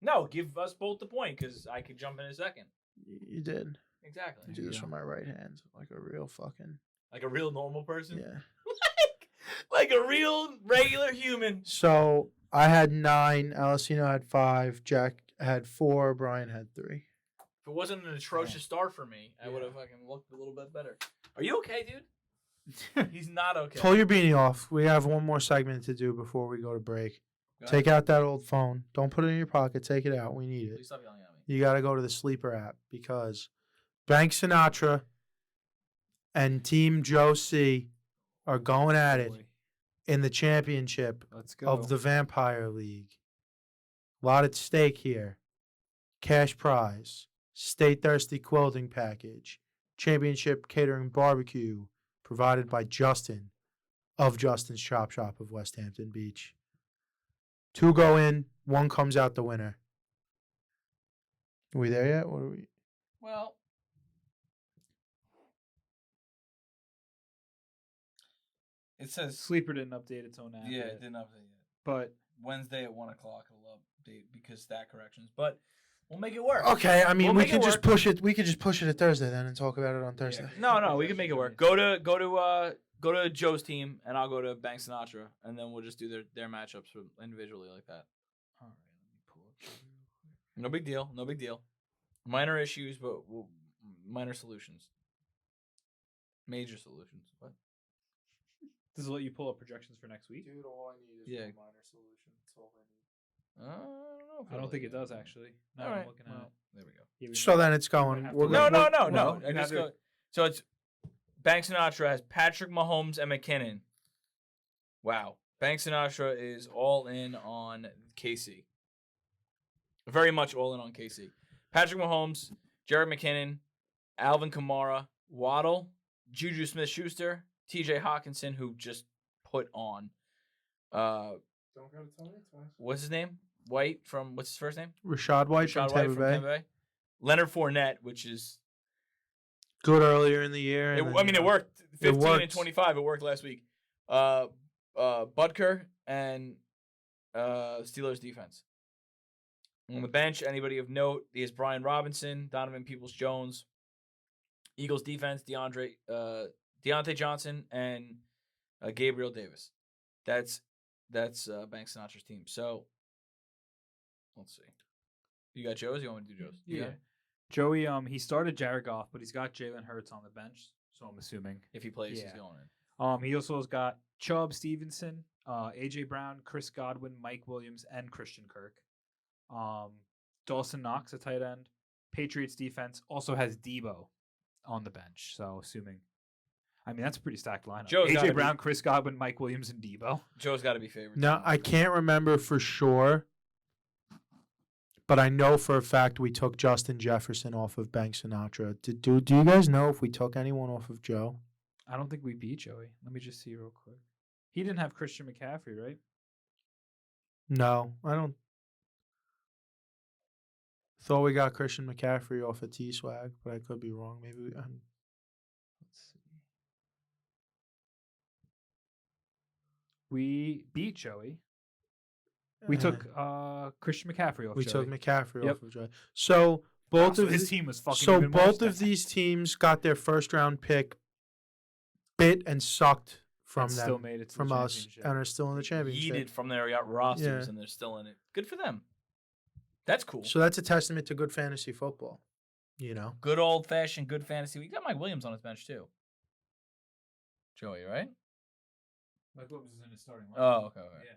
No, give us both the point because I could jump in a second. You did. Exactly. You do this Yeah. from my right hand, like a real fucking Like a real normal person. yeah. like a real regular human. So I had 9. Alessino had 5. Jack had 4. Brian had 3. If it wasn't an atrocious start for me, I would have fucking looked a little bit better. Are you okay, dude? He's not okay. Pull your beanie off. We have one more segment to do before we go to break. Go Take out that old phone. Don't put it in your pocket. Take it out. We need Please it. stop yelling at me. You got to go to the Sleeper app because Bank Sinatra and Team Joe C are going at it Boy, in the championship let's go. of the Vampire League. A lot at stake here. Cash prize, Stay Thirsty clothing package, championship catering barbecue provided by Justin of Justin's Chop Shop of West Hampton Beach. 2 go in, 1 comes out the winner. Are we there yet? What are we? Well, it says Sleeper didn't update its own app. yeah, yet, it didn't update yet. but Wednesday at 1 o'clock it'll update because stat corrections, but we'll make it work. Okay, I mean We'll we make can it just work. push it. We could just push it to Thursday then and talk about it on Thursday. No, we can make it work. Go to Joe's team and I'll go to Bank Sinatra and then we'll just do their matchups individually like that. all right, let me pull up. No big deal. No big deal. Minor issues, but minor solutions. Major solutions. What? This is what you pull up projections for next week. Dude, all I need is Yeah. one minor solution. That's all I need. I don't know. I don't think it does actually. Now All I'm right. looking Well, at. there we go. Here we So go. then it's going. have We're to- gonna- No. No, I you just have go. So it's Bank Sinatra has Patrick Mahomes and McKinnon. Wow. Bank Sinatra is all in on KC. Very much all in on KC. Patrick Mahomes, Jared McKinnon, Alvin Kamara, Waddle, Juju Smith-Schuster, TJ Hawkinson, who just put on. Don't gotta tell me twice. What's his name? White from, what's his first name? Rashad White from Rashad White Tampa from Bay. Tampa Bay. Leonard Fournette, which is, Good earlier in the year. and then, it worked. 15 and worked. 25, it worked last week. Butker and Steelers defense. On the bench, anybody of note is Brian Robinson, Donovan Peoples-Jones, Eagles defense, Deontay Johnson, and Gabriel Davis. That's Bank Sinatra's team. So let's see. You got Joe's? You want me to do Joe's? Yeah. Joey, he started Jared Goff, but he's got Jalen Hurts on the bench, so I'm assuming. If he plays, he's Yeah. going in. He also has got Chubb, Stevenson, AJ Brown, Chris Godwin, Mike Williams, and Christian Kirk. Dawson Knox, a tight end. Patriots defense also has Debo on the bench, so assuming. I mean, that's a pretty stacked lineup. Joe's gotta AJ be- Brown, Chris Godwin, Mike Williams, and Debo. Joe's got to be favored. No, I can't remember for sure, but I know for a fact we took Justin Jefferson off of Bank Sinatra. Do you guys know if we took anyone off of Joe? I don't think we beat Joey. Let me just see real quick. He didn't have Christian McCaffrey, right? No, I don't. Thought we got Christian McCaffrey off of T-Swag, but I could be wrong. Maybe Let's see. We beat Joey. We took Christian McCaffrey off we Joey. took McCaffrey Yep. off of Joe. So both So of his the- team was fucking So even both worse of then. these teams got their first round pick, bit and sucked from And them, still made it to from the us, championship. and are still in the championship. Yeeted from their rosters, Yeah. and they're still in it. Good for them. That's cool. So that's a testament to good fantasy football. You know, Good old fashioned good fantasy. We got Mike Williams on his bench too. Joey, right? Mike Williams is in his starting lineup. Oh, okay. Yeah.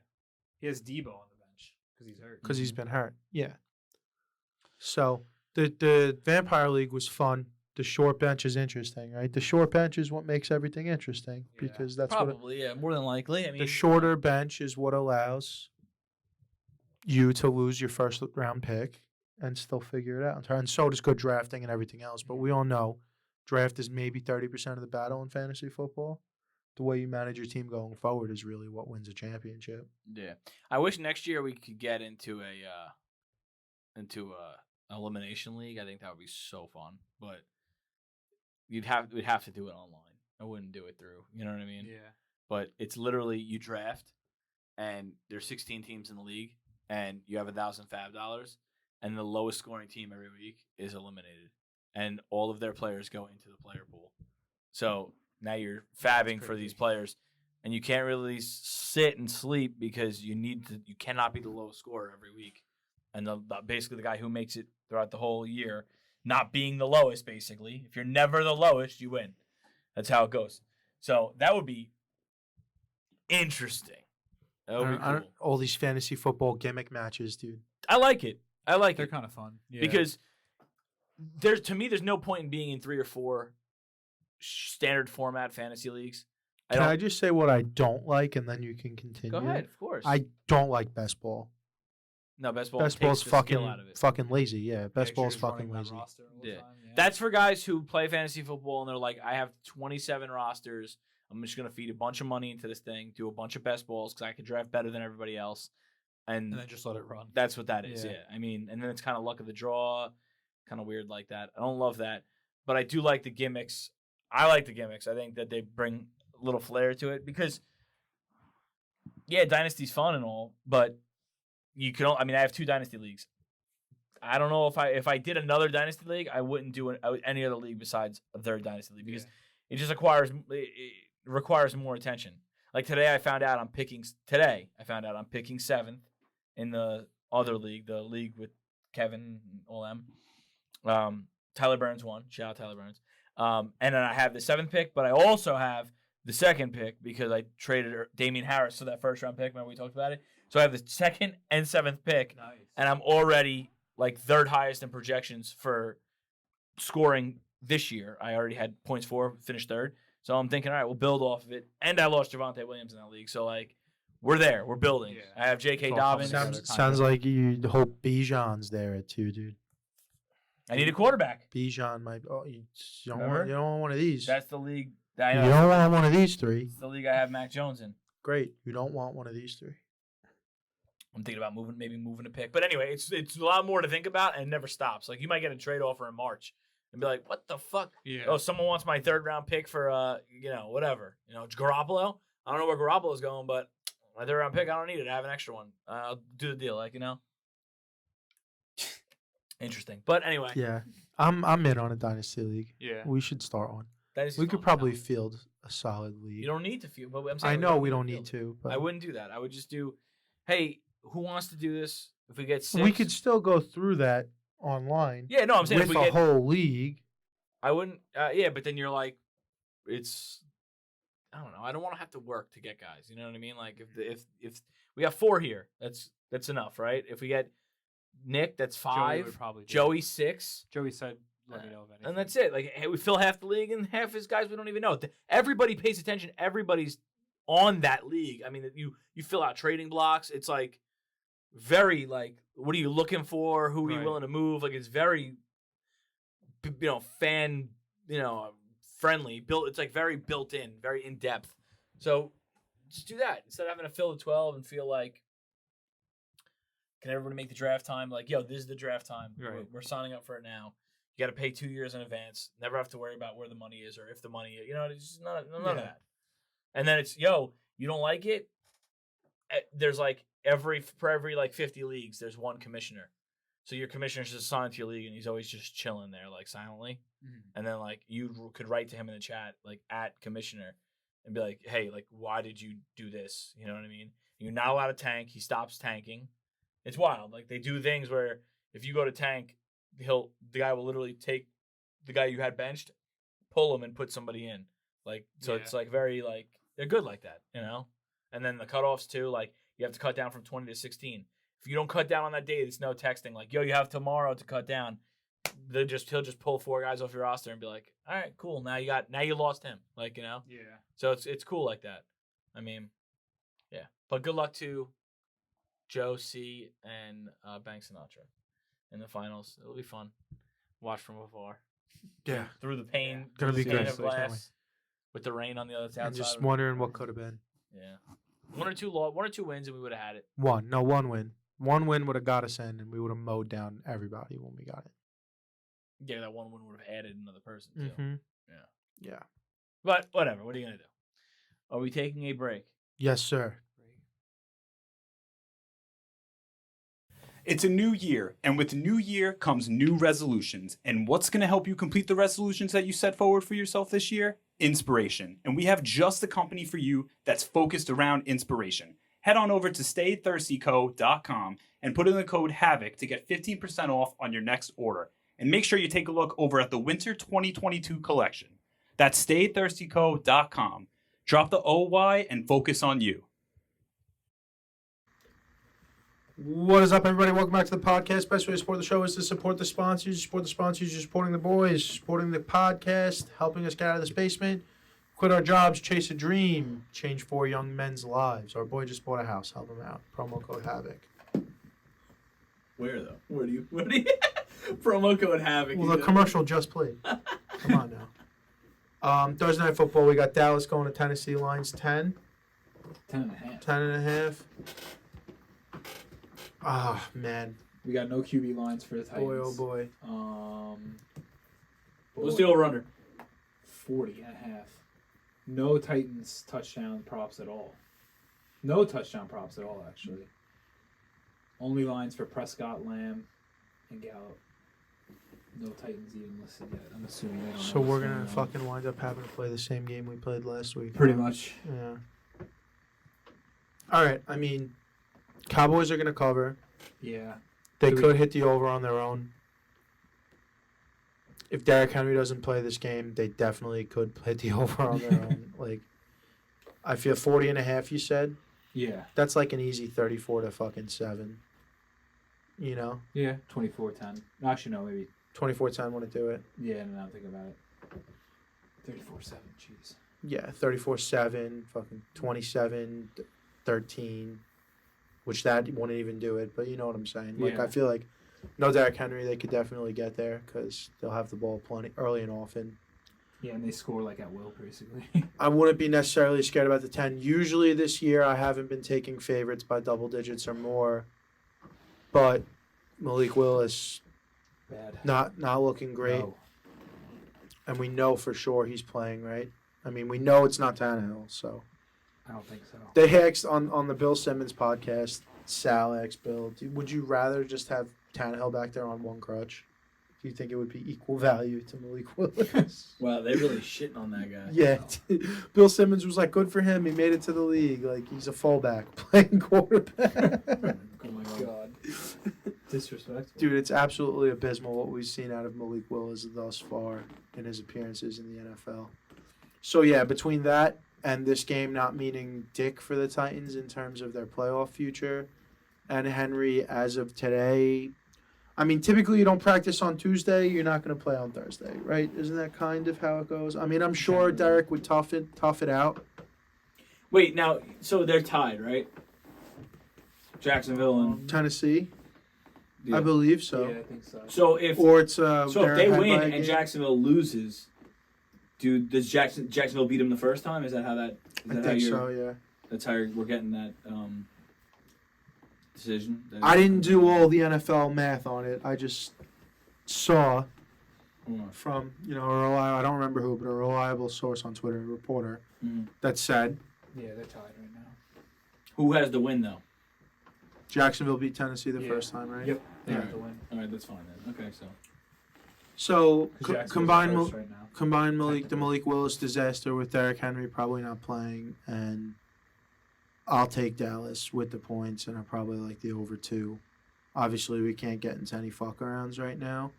He has Debo on the bench because he's hurt. because he's been hurt. Yeah. So the Vampire League was fun. The short bench is interesting, right? The short bench is what makes everything interesting Yeah. because that's what Probably, yeah, more than likely. I mean, the shorter bench is what allows you to lose your first round pick and still figure it out. And so does good drafting and everything else. But we all know draft is maybe 30% of the battle in fantasy football. The way you manage your team going forward is really what wins a championship. Yeah, I wish next year we could get into a elimination league. I think that would be so fun. But we'd have to do it online. I wouldn't do it through. You know what I mean? Yeah. But it's literally you draft, and there's 16 teams in the league, and you have $1,000 and the lowest scoring team every week is eliminated, and all of their players go into the player pool. So now you're fabbing for these crazy. players, and you can't really sit and sleep because you cannot be the lowest scorer every week, and basically the guy who makes it throughout the whole year, not being the lowest, basically. If you're never the lowest, you win. That's how it goes. So that would be interesting. That would be cool. All these fantasy football gimmick matches, dude. I like it. They're kind of fun. Yeah. Because there's no point in being in 3 or 4 standard format fantasy leagues. Can I just say what I don't like, and then you can continue? Go ahead, of course. I don't like best ball. No, best ball. Best ball's takes the skill fucking out of it. fucking lazy. Yeah, best You're ball's just running fucking that lazy. roster all the Yeah. time, That's for guys who play fantasy football and they're like, I have 27 rosters. I'm just gonna feed a bunch of money into this thing, do a bunch of best balls because I can draft better than everybody else, and and then just let it run. that's what that is. Yeah. Yeah. I mean, and then it's kind of luck of the draw, kind of weird like that. I don't love that, but I do like the gimmicks. I like the gimmicks. I think that they bring a little flair to it because, yeah, Dynasty's fun and all, but you can. I mean, I have 2 Dynasty leagues. I don't know if I did another Dynasty league, I wouldn't do any other league besides a third Dynasty league because it just requires more attention. Like today, I found out I'm picking 7th in the other league, the league with Kevin, all them. Tyler Burns won. Shout out Tyler Burns. And then I have the 7th pick, but I also have the 2nd pick because I traded Damian Harris for that first round pick. Remember we talked about it? So I have the 2nd and 7th pick, and I'm already like 3rd highest in projections for scoring this year. I already had points for, finished 3rd. So I'm thinking, all right, we'll build off of it. And I lost Javonte Williams in that league. So, like, we're there. We're building. Yeah. I have J.K. It's all Dobbins. coming together. Sounds like you hope Bijan's there at 2, dude. I need a quarterback. Bijan might. Oh, you don't Remember? want. You don't want one of these. That's the league. You don't want one of these 3. It's the league I have Mac Jones in. Great. You don't want one of these 3. I'm thinking about moving a pick. But anyway, it's a lot more to think about, and it never stops. Like, you might get a trade offer in March and be like, what the fuck? Yeah. Oh, someone wants my 3rd round pick for, whatever. Garoppolo? I don't know where Garoppolo's going, but my 3rd round pick, I don't need it. I have an extra one. I'll do the deal, Interesting. But anyway. Yeah, I'm in on a dynasty league. Yeah. We should start one. That is We fun, could probably no. field a solid league. You don't need to feel, but I'm saying I know we to don't field. need to, but I wouldn't do that. I would just do, hey, who wants to do this? If we get 6. we could still go through that online. Yeah, no, I'm saying with if we a get. whole league. I wouldn't. Yeah, but then you're like, it's. I don't know. I don't want to have to work to get guys. You know what I mean? Like if we got 4 here, that's enough, right? If we get Nick, that's 5. would probably do Joey 6. Joey said, "Let me know if anything." And that's it. Like, hey, we fill half the league, and half his guys we don't even know. Everybody pays attention. Everybody's on that league. I mean, you fill out trading blocks. It's like very like, what are you looking for? Who are you Right. willing to move? Like, it's very, fan, friendly. It's like very built in, very in depth. So just do that instead of having to fill the 12 and feel like, can everybody make the draft time? Like, yo, this is the draft time. Right. We're signing up for it now. You got to pay 2 years in advance. Never have to worry about where the money is or if the money is. It's just none of that. And then it's, yo, you don't like it? There's like for every like 50 leagues, there's one commissioner. So your commissioner's just assigned to your league, and he's always just chilling there, like silently. Mhm. And then like you could write to him in the chat, like at commissioner, and be like, hey, like why did you do this? You know what I mean? You're not allowed to tank. He stops tanking. It's wild. Like they do things where if you go to tank, the guy will literally take the guy you had benched, pull him, and put somebody in. Like so, Yeah. it's like very like they're good like that, And then the cutoffs too, like you have to cut down from 20 to 16. If you don't cut down on that day, it's no texting. Like, yo, you have tomorrow to cut down. He'll just pull 4 guys off your roster and be like, all right, cool. Now you lost him. Like, Yeah. So it's cool like that. I mean, yeah. But good luck to Joe C and Bank Sinatra in the finals. It'll be fun. Watch from afar. Yeah, Through the pain. Gonna be through the pane good. of glass, with the rain on the other side. and just wondering what could have been. Yeah. One or two wins and we would have had it. One win. One win would have got us in, and we would have mowed down everybody when we got it. Yeah, that one win would have added another person too. Mm-hmm. Yeah. Yeah. But whatever. What are you gonna do? Are we taking a break? Yes, sir. It's a new year, and with the new year comes new resolutions. And what's going to help you complete the resolutions that you set forward for yourself this year? Inspiration. And we have just the company for you that's focused around inspiration. Head on over to staythirstyco.com and put in the code HAVOC to get 15% off on your next order. And make sure you take a look over at the Winter 2022 collection. That's staythirstyco.com. Drop the OY and focus on you. What is up, everybody? Welcome back to the podcast. Best way to support the show is to support the sponsors. Support the sponsors. You're supporting the boys, supporting the podcast, helping us get out of this basement, quit our jobs, chase a dream, change 4 young men's lives. Our boy just bought a house. Help him out. Promo code HAVOC. Where though? Where do you promo code HAVOC? Well, the commercial just played. Come on now. Thursday Night Football, we got Dallas going to Tennessee. Lines 10. 10.5. 10.5. Ah, man. We got no QB lines for the Titans. Boy, oh boy. What's the over under? 40.5. No Titans touchdown props at all. No touchdown props at all, actually. Only lines for Prescott, Lamb, and Gallup. No Titans even listed yet. I'm assuming they don't. So know we're what's going to on. fucking wind up having to play the same game we played last week. Pretty much. Yeah. All right. I mean, Cowboys are going to cover. Yeah. They Do we- could hit the over on their own. If Derrick Henry doesn't play this game, they definitely could hit the over on their own. Like, I feel 40.5, you said? Yeah. That's like an easy 34 to fucking 7. You know? Yeah. 24-10. Actually, no, maybe. 24-10 wouldn't do it. Yeah, now I'm thinking about it. 34-7. Jeez. Yeah, 34-7, fucking 27-13, which that wouldn't even do it. But you know what I'm saying. Like, Yeah. I feel like no Derrick Henry, they could definitely get there because they'll have the ball plenty early and often. Yeah, and they score like at will, basically. I wouldn't be necessarily scared about the 10. Usually this year, I haven't been taking favorites by double digits or more. But Malik Willis, Bad. not looking great. No. And we know for sure he's playing, right? I mean, we know it's not Tannehill, so. I don't think so. They asked on the Bill Simmons podcast, Sal asked Bill, would you rather just have Tannehill back there on one crutch? Do you think it would be equal value to Malik Willis? Wow, they're really shitting on that guy. Yeah. Bill Simmons was like, good for him. He made it to the league. Like, he's a fullback playing quarterback. Oh my god. Disrespectful. Dude, it's absolutely abysmal what we've seen out of Malik Willis thus far in his appearances in the NFL. So, yeah, between that and this game not meaning dick for the Titans in terms of their playoff future, and Henry, as of today, I mean, typically you don't practice on Tuesday, you're not going to play on Thursday, right? Isn't that kind of how it goes? I mean, I'm sure Derek would tough it out. Wait, now, so they're tied, right? Jacksonville and Tennessee, yeah. I believe so. Yeah, I think so. So if Or it's if they're they ahead win by a and game. Jacksonville loses, does Jacksonville beat them the first time? Is that how that? Is I that how think you're? so, yeah. That's how we're getting that decision. I didn't do all the NFL math on it. I just saw from, a reliable, I don't remember who, but a reliable source on Twitter, a reporter, that said Yeah, they're tied right now. Who has the win though? Jacksonville beat Tennessee the Yeah. first time, right? Yep. They Yeah. have to win. All right, that's fine then. Okay, so So 'Cause Jacksonville's combine first right now. the Malik Willis disaster with Derrick Henry probably not playing, and I'll take Dallas with the points, and I probably like the over 2. Obviously, we can't get into any fuck arounds right now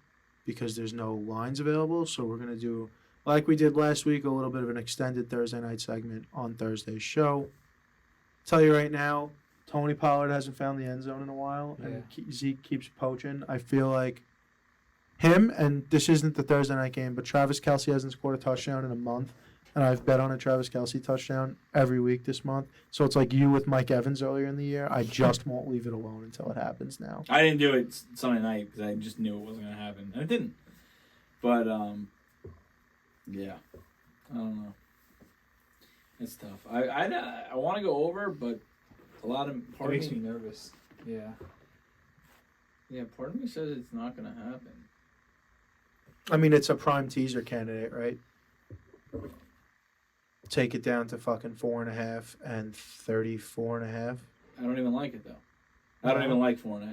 because there's no lines available, so we're going to do, like we did last week, a little bit of an extended Thursday night segment on Thursday's show. Tell you right now, Tony Pollard hasn't found the end zone in a while, and Zeke keeps poaching. I feel like him, and this isn't the Thursday night game, but Travis Kelce hasn't scored a touchdown in a month, and I've bet on a Travis Kelce touchdown every week this month. So it's like you with Mike Evans earlier in the year. I just won't leave it alone until it happens now. I didn't do it Sunday night because I just knew it wasn't going to happen, and it didn't. But yeah, I don't know. It's tough. I want to go over, but a lot of It part makes of me me, nervous. Yeah. yeah, part of me says it's not going to happen. I mean, it's a prime teaser candidate, right? Take it down to fucking 4.5 and 34.5. I don't even like it though. I don't even like 4.5.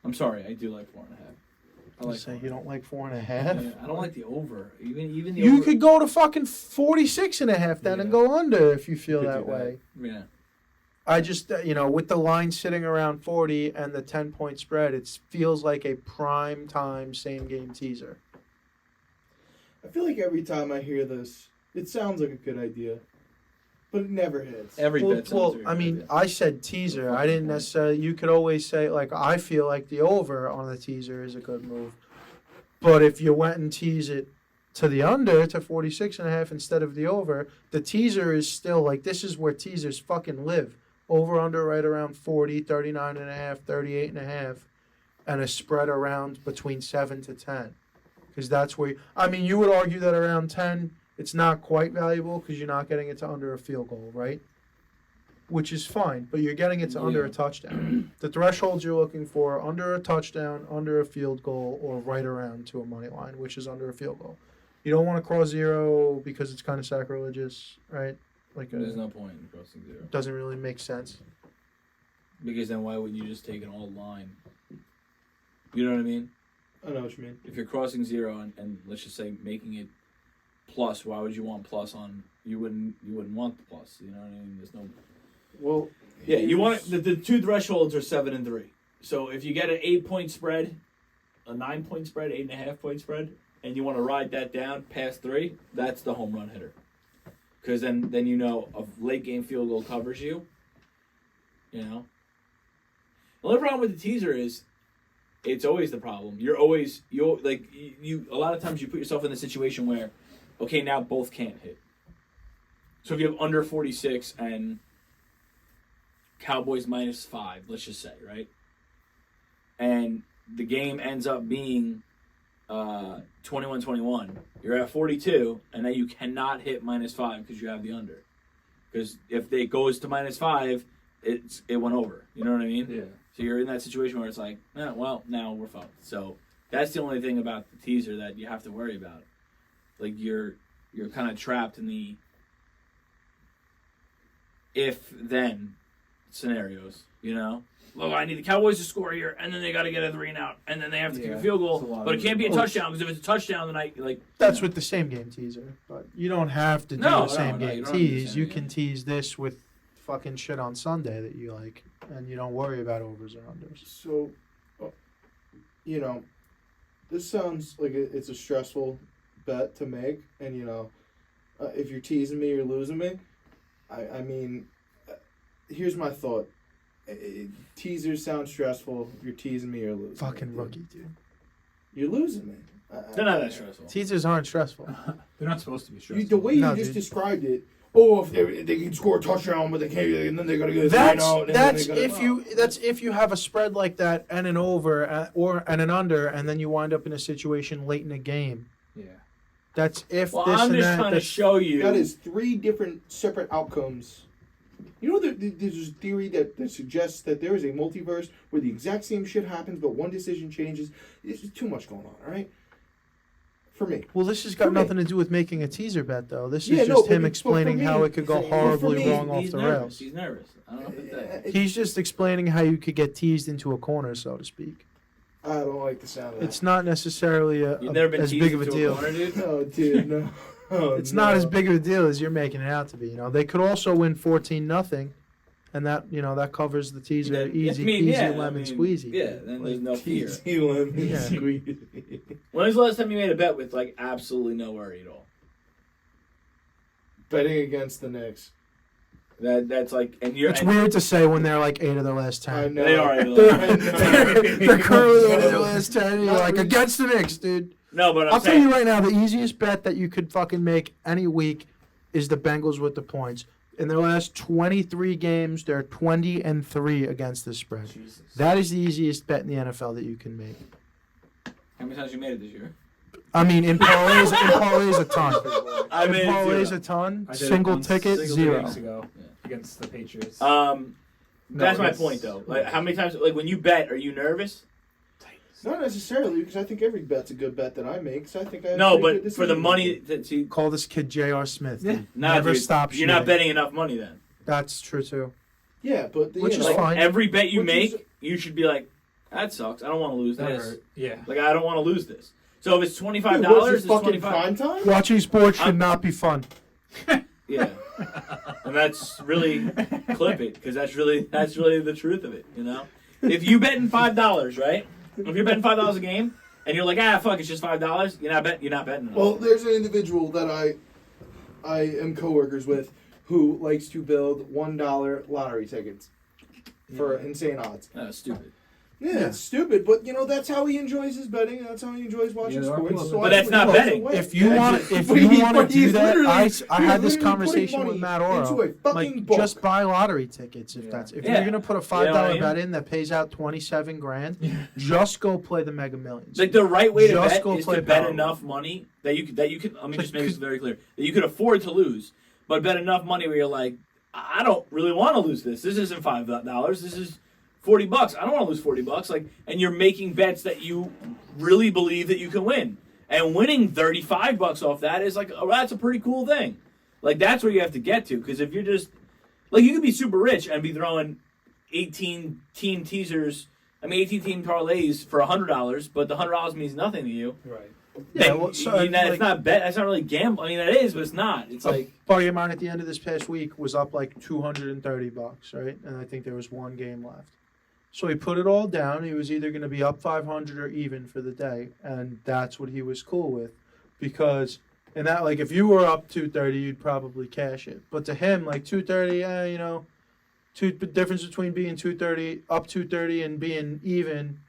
I'm sorry, I do like 4.5. I You like say 4.5. you don't like 4.5? Yeah, I don't like the over. Even the You over. could go to fucking 46.5 then and Yeah. go under if you feel Could that do that. way. Yeah. I just, with the line sitting around 40 and the 10-point spread, it feels like a prime time same game teaser. I feel like every time I hear this, it sounds like a good idea, but it never hits. Every Well, bet sounds very I mean, good. I said teaser. I didn't necessarily. You could always say, like, I feel like the over on the teaser is a good move. But if you went and tease it to the under to 46.5 instead of the over, the teaser is still like, this is where teasers fucking live. Over under right around 40, 39.5, 38.5, and a spread around between 7 to 10. Because that's where, you would argue that around 10, it's not quite valuable because you're not getting it to under a field goal, right? Which is fine, but you're getting it to under a touchdown. The thresholds you're looking for, under a touchdown, under a field goal, or right around to a money line, which is under a field goal. You don't want to cross 0 because it's kind of sacrilegious, right? There's no point in crossing 0. Doesn't really make sense. Because then why wouldn't you just take an all line? You know what I mean? I know what you mean. If you're crossing 0 and let's just say making it plus, why would you want plus on? You wouldn't want the plus. You know what I mean? There's no. Well, Yeah, you want the two thresholds are 7 and 3. So if you get an 8-point spread, a 9-point spread, 8.5-point spread, and you want to ride that down past 3, that's the home run hitter. Because then you know a late game field goal covers you. You know. The only problem with the teaser is, it's always the problem. You a lot of times you put yourself in the situation where, okay, now both can't hit. So if you have under 46 and Cowboys -5, let's just say, right? And the game ends up being 21-21. You're at 42, and then you cannot hit -5 because you have the under. Because if it goes to -5, it went over. You know what I mean? Yeah. So you're in that situation where it's like, well, now we're fucked. So that's the only thing about the teaser that you have to worry about. Like you're kind of trapped in the if-then scenarios, you know? Well, I need the Cowboys to score here, and then they got to get a 3 and out, and then they have to kick a field goal, but it can't be a touchdown, because if it's a touchdown, then That's with the same game teaser, but you don't have to do the same game you don't have to do the tease. same You game. can tease this with fucking shit on Sunday that you like, and you don't worry about overs or unders. So, this sounds like it's a stressful bet to make, and if you're teasing me, you're losing me. I mean, here's my thought. Teasers sound stressful. If you're teasing me, you're losing. Fucking me, rookie, dude. You're losing me. they're not that stressful. Teasers aren't stressful. They're not supposed to be stressful. The way you No, just dude. described it. Oh, if they can score a touchdown, but they can't, and then they gotta get a 3 and out. And That's then they gotta, that's if you have a spread like that and an over and an under, and then you wind up in a situation late in the game. Yeah. That's if Well, this I'm and just that. trying to that's- show you. That is 3 different separate outcomes. You know, there's a theory that suggests that there is a multiverse where the exact same shit happens, but one decision changes. It's just too much going on, all right? For me. Well, this has got For me. nothing to do with making a teaser bet, though. This Yeah, is no, just but him for explaining me- how it could go for horribly me, wrong off He's the nervous. rails. He's nervous. I don't know if it's that. He's just explaining how you could get teased into a corner, so to speak. I don't like the sound of that. It's not necessarily You've never been as teased big of a into deal. corner, dude? No, dude, no. Oh, It's not no. as big of a deal as you're making it out to be. They could also win 14-0, and that covers the teaser. Then- Easy I mean, peasy, yeah, lemon I mean, squeezy. Yeah, then there's no fear. Easy lemon Yeah. squeeze. When was the last time you made a bet with absolutely no worry at all? Betting against the Knicks. That's and you're. It's and weird to say when they're like 8 of their last 10. I know. They are. They're currently 8 of their last 10. And you're like, against the Knicks, dude. No, but I'll I'm tell saying. you right now, the easiest bet that you could fucking make any week is the Bengals with the points. In their last 23 games, they're 20-3 against the spread. Jesus. That is the easiest bet in the NFL that you can make. How many times you made it this year? I mean, in parlays a ton. I In made parlays it a ton. I did it Single once, ticket, single 0. weeks ago against the Patriots. zero. That's my against- point, though. Like, how many times? Like, when you bet, are you nervous? Not necessarily, because I think every bet's a good bet that I make. So I think I have No, pretty but good for the decisions. money that see. Call this kid J.R. Smith. Dude. Nah, Never dude, stop You're not shooting. betting enough money then. That's true, too. Yeah, but Which is Like, fine. every bet you Which make, is- you should be like, that sucks. I don't want to lose That this. hurt. Yeah. Like, I don't want to lose this. So if it's $25, Dude, what is it's this fucking 25. prime time? Watching sports should I'm- not be fun. Yeah, and that's really clip it because that's really the truth of it. If you betting $5, right? If you're betting $5 a game and you're like, fuck, it's just $5. You're not betting. Enough. Well, there's an individual that I am coworkers with who likes to build $1 lottery tickets for insane odds. That's stupid. Yeah, it's stupid, but that's how he enjoys his betting. And that's how he enjoys watching Yeah, there are sports. people So that- I But that's put not it betting. away. If you Yeah, want, just- if but you he- want but to do he's that, literally- I he's had this literally putting conversation money with Matt into a Oro. fucking Like, book. just buy lottery tickets if Yeah. that's if Yeah. you're gonna put a $5 You know what I mean? bet in that pays out 27 grand. Just go play the Mega Millions. Like the right way to Just bet go is play to bet Powerball. enough money that you could. Let me just make this Like, very clear. That you could afford to lose, but bet enough money where you're like, I don't really want to lose this. This isn't $5. This is $40. I don't want to lose $40. Like, and you're making bets that you really believe that you can win. And winning $35 off that is like, that's a pretty cool thing. Like, that's where you have to get to. Because if you're just, like, you could be super rich and be throwing 18 team teasers, 18 team parlays for $100, but the $100 means nothing to you. Right. Yeah, Then, well, so, that's like- not bet. That's not really gambling. That is, but it's not. It's like, a buddy of mine at the end of this past week was up like $230, right? And I think there was one game left. So he put it all down. He was either going to be up 500 or even for the day, and that's what he was cool with, because and that like if you were up 230, you'd probably cash it. But to him, like 230, you know, the difference between being 230 up 230 and being even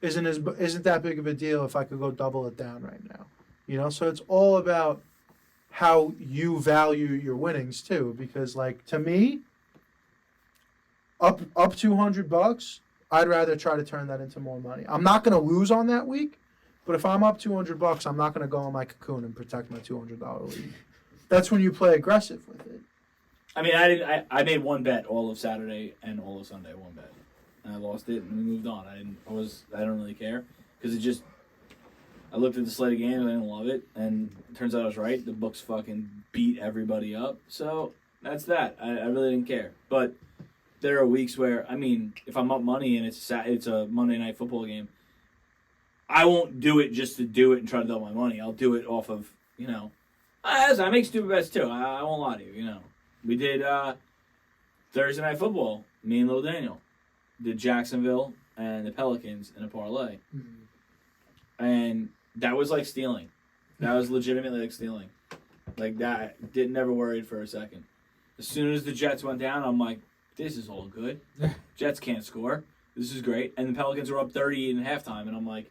isn't that big of a deal if I could go double it down right now. You know, so it's all about how you value your winnings too, because like to me, up $200, I'd rather try to turn that into more money. I'm not gonna lose on that week, but if I'm up $200, I'm not gonna go in my cocoon and protect my $200 lead. That's when you play aggressive with it. I mean, I made one bet all of Saturday and all of Sunday. One bet, and I lost it, and we moved on. I don't really care because it just. I looked at the slate of games, I didn't love it, and it turns out I was right. The books fucking beat everybody up, so that's that. I really didn't care. But there are weeks where, I mean, if I'm up money and it's a Monday Night Football game, I won't do it just to do it and try to double my money. I'll do it off of, you know, I make stupid bets too. I won't lie to you, you know. We did Thursday Night Football, me and Little Daniel. Did Jacksonville and the Pelicans in a parlay. Mm-hmm. And that was like stealing. That was legitimately like stealing. Like that. Never worried for a second. As soon as the Jets went down, I'm like, this is all good. Jets can't score. This is great. And the Pelicans were up 30 in halftime. And I'm like,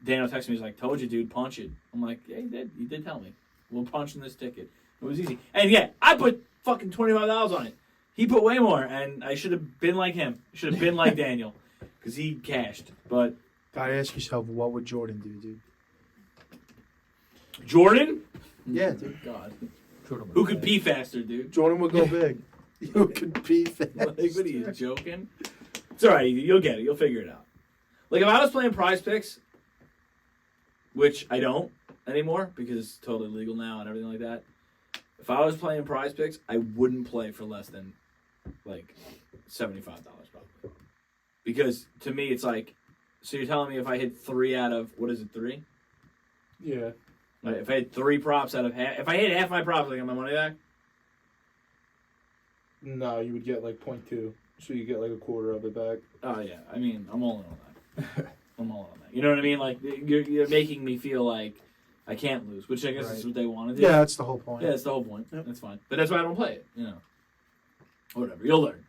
Daniel texted me, he's like, told you, dude, punch it. I'm like, yeah, you did. You did tell me. We'll punch in this ticket. It was easy. And yeah, I put fucking $25 on it. He put way more. And I should have been like him. Should have been like Daniel. Because he cashed. But Gotta ask yourself, what would Jordan do, dude? Jordan? Yeah, dude. God. Jordan Who could pee faster, dude? Jordan would go big. You could be fast. Like, what are you joking? It's all right. You'll get it. You'll figure it out. Like, if I was playing Prize Picks, which I don't anymore because it's totally legal now and everything like that. If I was playing Prize Picks, I wouldn't play for less than, like, $75 probably. Because, to me, it's like, so you're telling me if I hit 3 out of, what is it, 3? Yeah. Like, if I had 3 props out of half, if I hit half my props, I get my money back? No, you would get like 0.2, so you get like a quarter of it back. Oh, yeah. I mean, I'm all in on that. I'm all in on that. You know what I mean? Like, you're making me feel like I can't lose, which I guess is what they want to do. Yeah, that's the whole point. Yeah, that's the whole point. Yep. That's fine. But that's why I don't play it, you know. Whatever. You'll learn.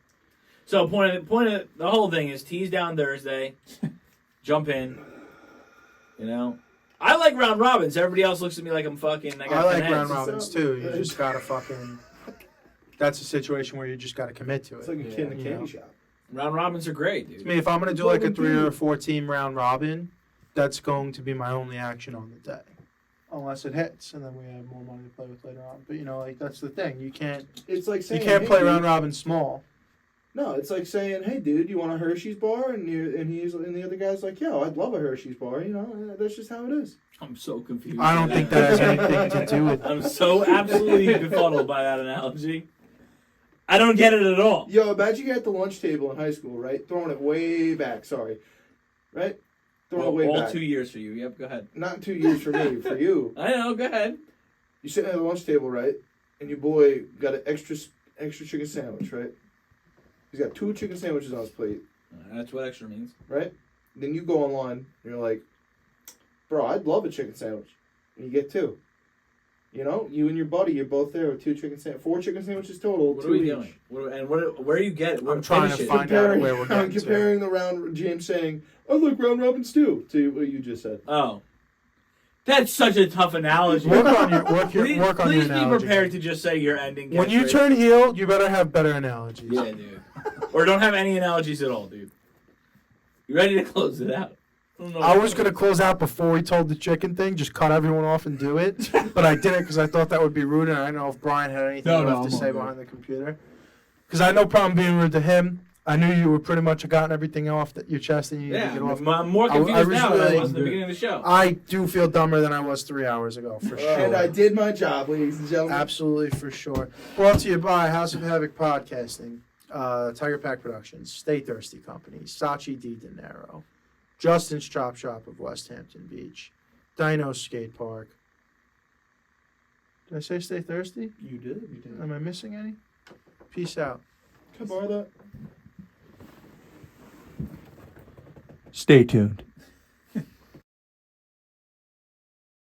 So, point of the whole thing is tease down Thursday, jump in, you know. I like round robins. Everybody else looks at me like I'm fucking. I like 10 round heads. robins too. You just gotta fucking. That's a situation where you just gotta commit to it. It's like a kid in a candy shop. Round robins are great, dude. I mean, if I'm gonna do like a 3 or 4 team round robin, that's going to be my only action on the day, unless it hits, and then we have more money to play with later on. But you know, like that's the thing. You can't. It's like saying You can't hey, play dude. round robin small. No, it's like saying, "Hey, dude, you want a Hershey's bar?" And the other guy's like, "Yo, I'd love a Hershey's bar." You know, that's just how it is. I'm so confused. I don't think that has anything to do with. I'm so absolutely befuddled by that analogy. I don't get it at all. Yo, imagine you're at the lunch table in high school, right? Throwing it way back. Sorry, right? Throwing it way all back. 2 years for you. Yep, go ahead. Not 2 years for me, for you. I know, go ahead. You're sitting at the lunch table, right? And your boy got an extra chicken sandwich, right? He's got 2 chicken sandwiches on his plate, That's what extra means. right? Then you go online and you're like, bro, I'd love a chicken sandwich. And you get 2. You know, you and your buddy, you're both there with 4 chicken sandwiches total. What 2 are we each. doing? Where you get it? I'm trying to find out where we're I'm getting comparing the round. James saying, "I like round robins too." To what you just said. Oh, that's such a tough analogy. Work on your Please be analogy. prepared to just say your ending. When you catchphrase. turn heel, you better have better analogies. Yeah, dude. Or don't have any analogies at all, dude. You ready to close it out? I was going to close out before we told the chicken thing, just cut everyone off and do it. But I didn't because I thought that would be rude, and I don't know if Brian had anything left to I'm say all good. behind the computer. Because I had no problem being rude to him. I knew you were pretty much gotten everything off your chest and you needed Yeah, to get off. I'm more confused I was now than I really- was at the beginning of the show. I do feel dumber than I was 3 hours ago, for sure. And I did my job, ladies and gentlemen. Absolutely, for sure. Brought to you by House of Havoc Podcasting, Tiger Pack Productions, Stay Thirsty Company, Sachi Di Dinero, Justin's Chop Shop of West Hampton Beach, Dino Skate Park. Did I say Stay Thirsty? You did. You did. Am I missing any? Peace out. Can I borrow that? Stay tuned.